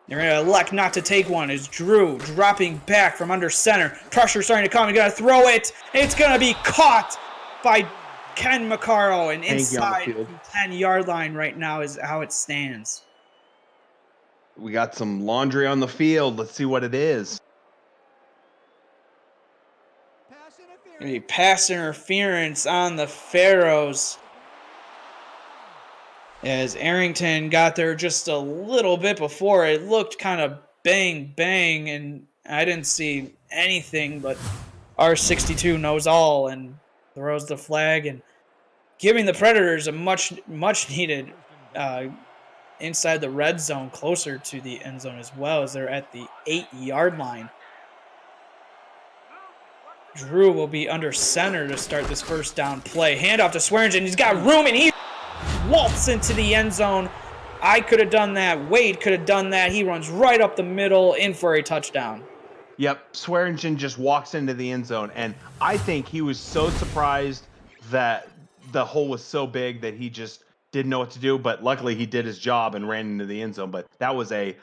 They're going to elect not to take one as Drew dropping back from under center. Pressure starting to come. He's going to throw it. It's going to be caught by Ken McCarroll, and inside the 10-yard line right now is how it stands. We got some laundry on the field. Let's see what it is. A pass interference on the Pharaohs as Arrington got there just a little bit before. It looked kind of bang, and I didn't see anything, but R62 knows all and throws the flag and giving the Predators a much needed inside the red zone, closer to the end zone as well, as they're at the 8-yard line. Drew will be under center to start this 1st down play. Handoff to Swearingen. He's got room, and he waltzes into the end zone. I could have done that. Wade could have done that. He runs right up the middle, in for a touchdown. Yep, Swearingen just walks into the end zone, and I think he was so surprised that the hole was so big that he just didn't know what to do, but luckily he did his job and ran into the end zone. But that was a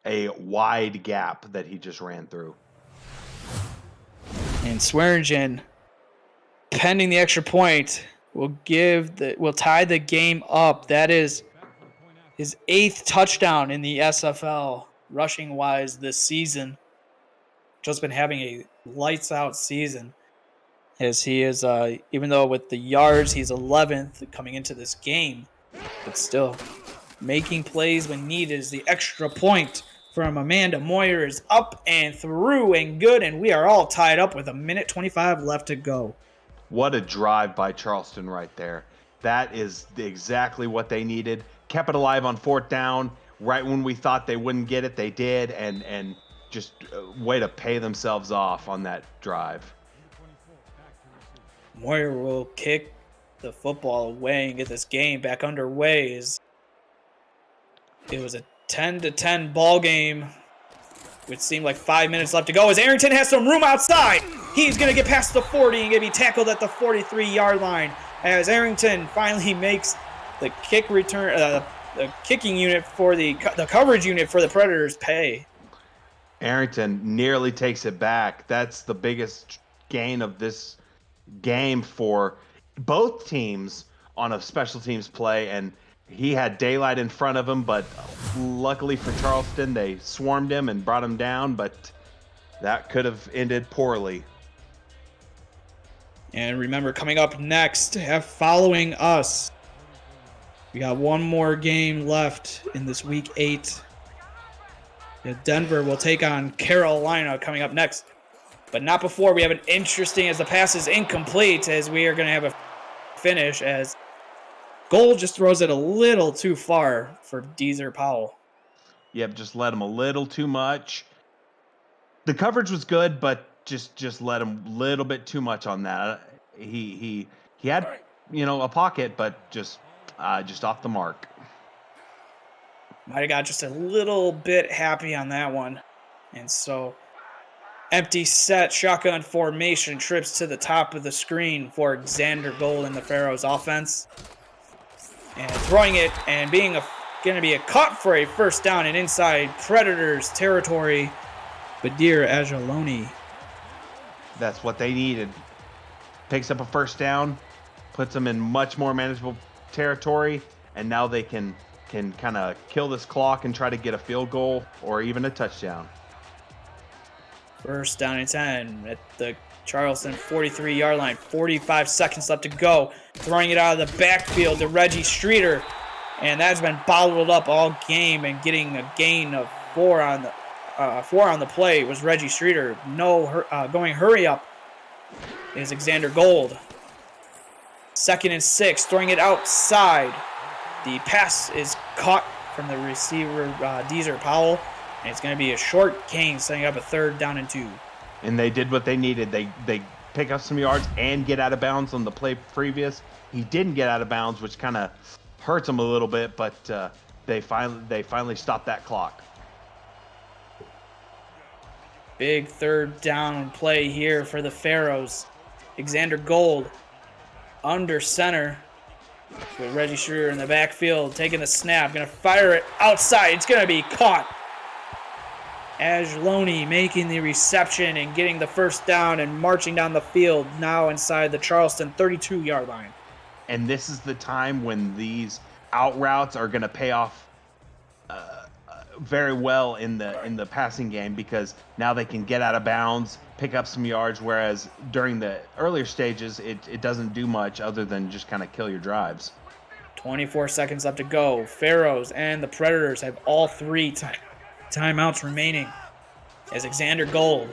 wide gap that he just ran through. And Swearingen, pending the extra point, will tie the game up. That is his 8th touchdown in the SFL, rushing wise this season. Just been having a lights out season. as he is, even though with the yards he's 11th coming into this game, but still making plays when needed. Is the extra point from Amanda Moyer is up and through and good, and we are all tied up with 1:25 left to go. What a drive by Charleston right there. That is exactly what they needed. Kept it alive on fourth down. Right when we thought they wouldn't get it, they did, and just way to pay themselves off on that drive. Moyer will kick the football away and get this game back underway. It was a 10-10 ball game, which seemed like 5 minutes left to go, as Arrington has some room outside. He's going to get past the 40 and going to be tackled at the 43-yard line, as Arrington finally makes the kick return, the kicking unit for the coverage unit for the Predators pay. Arrington nearly takes it back. That's the biggest gain of this game for both teams on a special teams play, and he had daylight in front of him, but luckily for Charleston, they swarmed him and brought him down, but that could have ended poorly. And remember, coming up next, following us, we got one more game left in this Week 8. Denver will take on Carolina coming up next. But not before. We have an interesting, as the pass is incomplete, as we are going to have a finish, as Gold just throws it a little too far for Deezer Powell. Yep, just let him a little too much. The coverage was good, but just let him a little bit too much on that. He had, a pocket, but just off the mark. Might have got just a little bit happy on that one. And so, empty set, shotgun formation, trips to the top of the screen for Xander Gold in the Pharaohs offense. And throwing it and being going to be a cut for a first down and inside Predators territory. Badir Ajaloni. That's what they needed. Picks up a first down, puts them in much more manageable territory, and now they can kind of kill this clock and try to get a field goal or even a touchdown. First down and 10 at the Charleston 43-yard line. 45 seconds left to go. Throwing it out of the backfield to Reggie Streeter. And that's been bottled up all game, and getting a gain of 4 on the play was Reggie Streeter. Going hurry up is Xander Gold. 2nd and 6, throwing it outside. The pass is caught from the receiver, Deezer Powell, and it's going to be a short gain, setting up a 3rd down and 2. And they did what they needed. They pick up some yards and get out of bounds on the play previous. He didn't get out of bounds, which kind of hurts him a little bit, but they finally stopped that clock. Big 3rd down play here for the Pharaohs. Xander Gold under center with Reggie Streeter in the backfield, taking the snap, going to fire it outside. It's going to be caught. Ajaloni making the reception and getting the first down and marching down the field, now inside the Charleston 32-yard line. And this is the time when these out routes are going to pay off very well in the passing game, because now they can get out of bounds, pick up some yards, whereas during the earlier stages, it doesn't do much other than just kind of kill your drives. 24 seconds left to go. Pharaohs and the Predators have all 3 timeouts remaining, as Xander Gold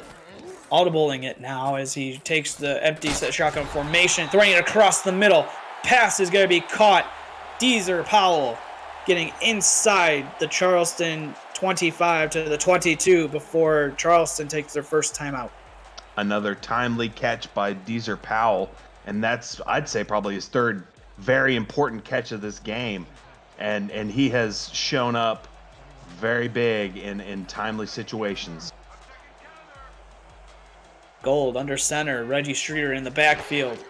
audibling it now as he takes the empty set shotgun formation, throwing it across the middle. Pass is going to be caught. Deezer Powell getting inside the Charleston 25 to the 22 before Charleston takes their first timeout. Another timely catch by Deezer Powell, and that's, I'd say, probably his 3rd very important catch of this game, and he has shown up very big in timely situations. Gold under center, Reggie Streeter in the backfield.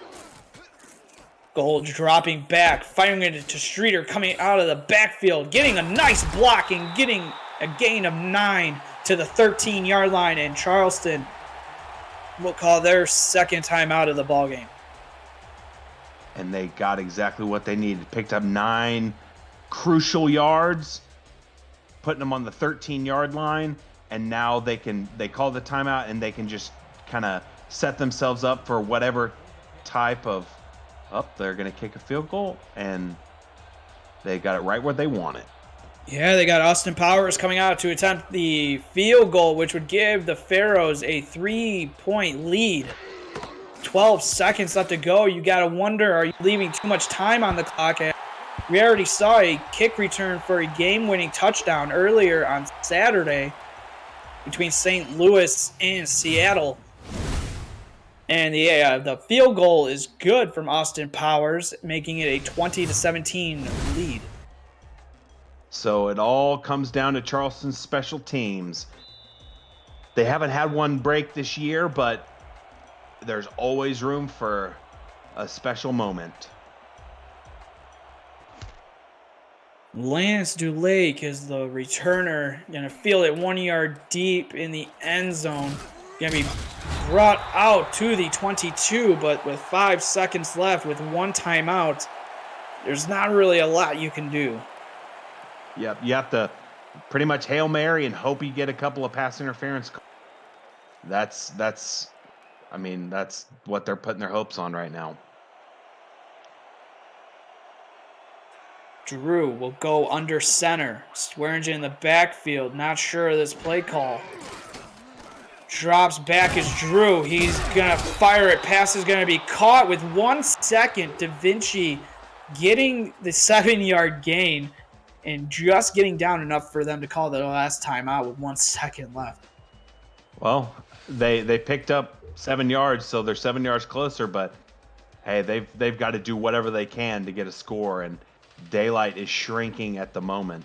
Gold dropping back, firing it to Streeter, coming out of the backfield, getting a nice block and getting a gain of 9 to the 13-yard line, and Charleston will call their 2nd timeout of the ballgame. And they got exactly what they needed. Picked up 9 crucial yards, putting them on the 13-yard line, and now they call the timeout and they can just kind of set themselves up for whatever type of, they're going to kick a field goal, and they got it right where they want it. Yeah, they got Austin Powers coming out to attempt the field goal, which would give the Pharaohs a 3-point lead. 12 seconds left to go. You got to wonder, are you leaving too much time on the clock? We already saw a kick return for a game-winning touchdown earlier on Saturday between St. Louis and Seattle. And the field goal is good from Austin Powers, making it a 20-17 lead. So it all comes down to Charleston's special teams. They haven't had one break this year, but there's always room for a special moment. Lance Dulake is the returner. Going to field it 1 yard deep in the end zone. Going to be brought out to the 22, but with 5 seconds left with one timeout, there's not really a lot you can do. Yep, you have to pretty much Hail Mary and hope you get a couple of pass interference. That's what they're putting their hopes on right now. Drew will go under center. Swearingen in the backfield. Not sure of this play call. Drops back is Drew. He's going to fire it. Pass is going to be caught with 1 second. Da Vinci getting the 7-yard gain and just getting down enough for them to call the last timeout with 1 second left. Well, they picked up 7 yards, so they're 7 yards closer, but hey, they've got to do whatever they can to get a score, and daylight is shrinking at the moment.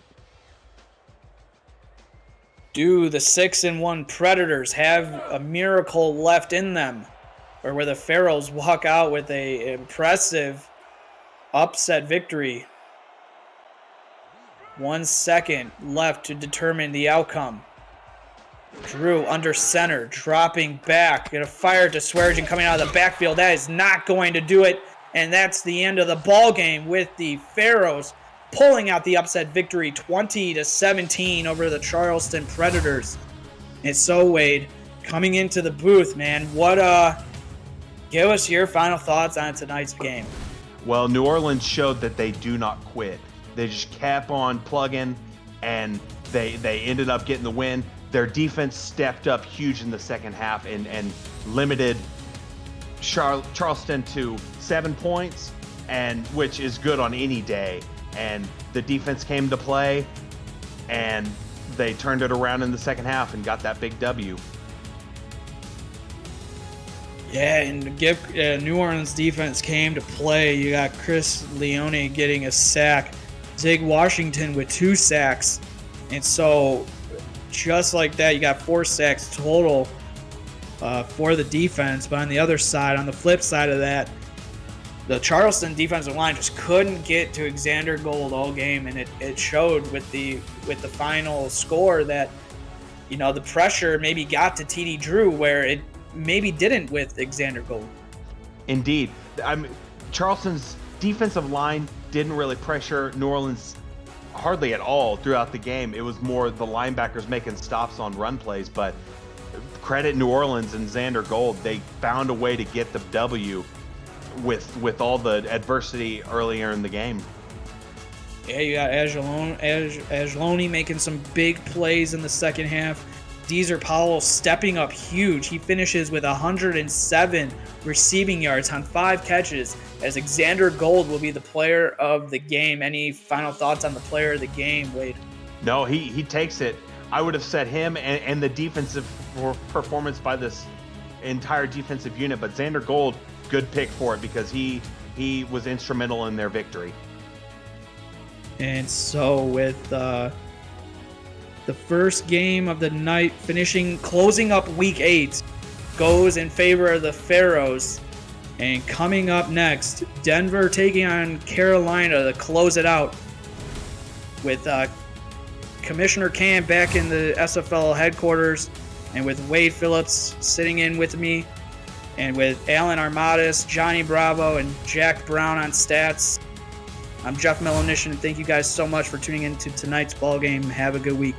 Do the 6-1 Predators have a miracle left in them, or where the Pharaohs walk out with a impressive upset victory? 1 second left to determine the outcome. Drew under center, dropping back, gonna fire to Swearingen coming out of the backfield. That is not going to do it, and that's the end of the ball game with the Pharaohs pulling out the upset victory, 20-17 over the Charleston Predators. And so, Wade, coming into the booth, man, give us your final thoughts on tonight's game. Well, New Orleans showed that they do not quit. They just kept on plugging, and they ended up getting the win. Their defense stepped up huge in the second half and limited Charleston to 7 points, and which is good on any day. And the defense came to play, and they turned it around in the second half and got that big W. Yeah, and New Orleans defense came to play. You got Chris Leone getting a sack, Zig Washington with 2 sacks, and so just like that, you got 4 sacks total for the defense. But on the other side, on the flip side of that, the Charleston defensive line just couldn't get to Xander Gold all game, and it showed with the final score that, you know, the pressure maybe got to TD Drew where it maybe didn't with Xander Gold. Indeed. Charleston's defensive line didn't really pressure New Orleans hardly at all throughout the game. It was more the linebackers making stops on run plays, but credit New Orleans and Xander Gold. They found a way to get the W with all the adversity earlier in the game. Yeah, you got Angeloni making some big plays in the second half. Deezer Powell stepping up huge. He finishes with 107 receiving yards on 5 catches, as Xander Gold will be the player of the game. Any final thoughts on the player of the game, Wade? No, he takes it. I would have said him and the defensive performance by this entire defensive unit, but Xander Gold, good pick for it because he was instrumental in their victory. And so with the first game of the night closing up week 8 goes in favor of the Pharaohs. And coming up next, Denver taking on Carolina to close it out with Commissioner Cam back in the SFL headquarters, and with Wade Phillips sitting in with me, and with Alan Armadas, Johnny Bravo, and Jack Brown on stats. I'm Jeff Melonition, and thank you guys so much for tuning in to tonight's ball game. Have a good week.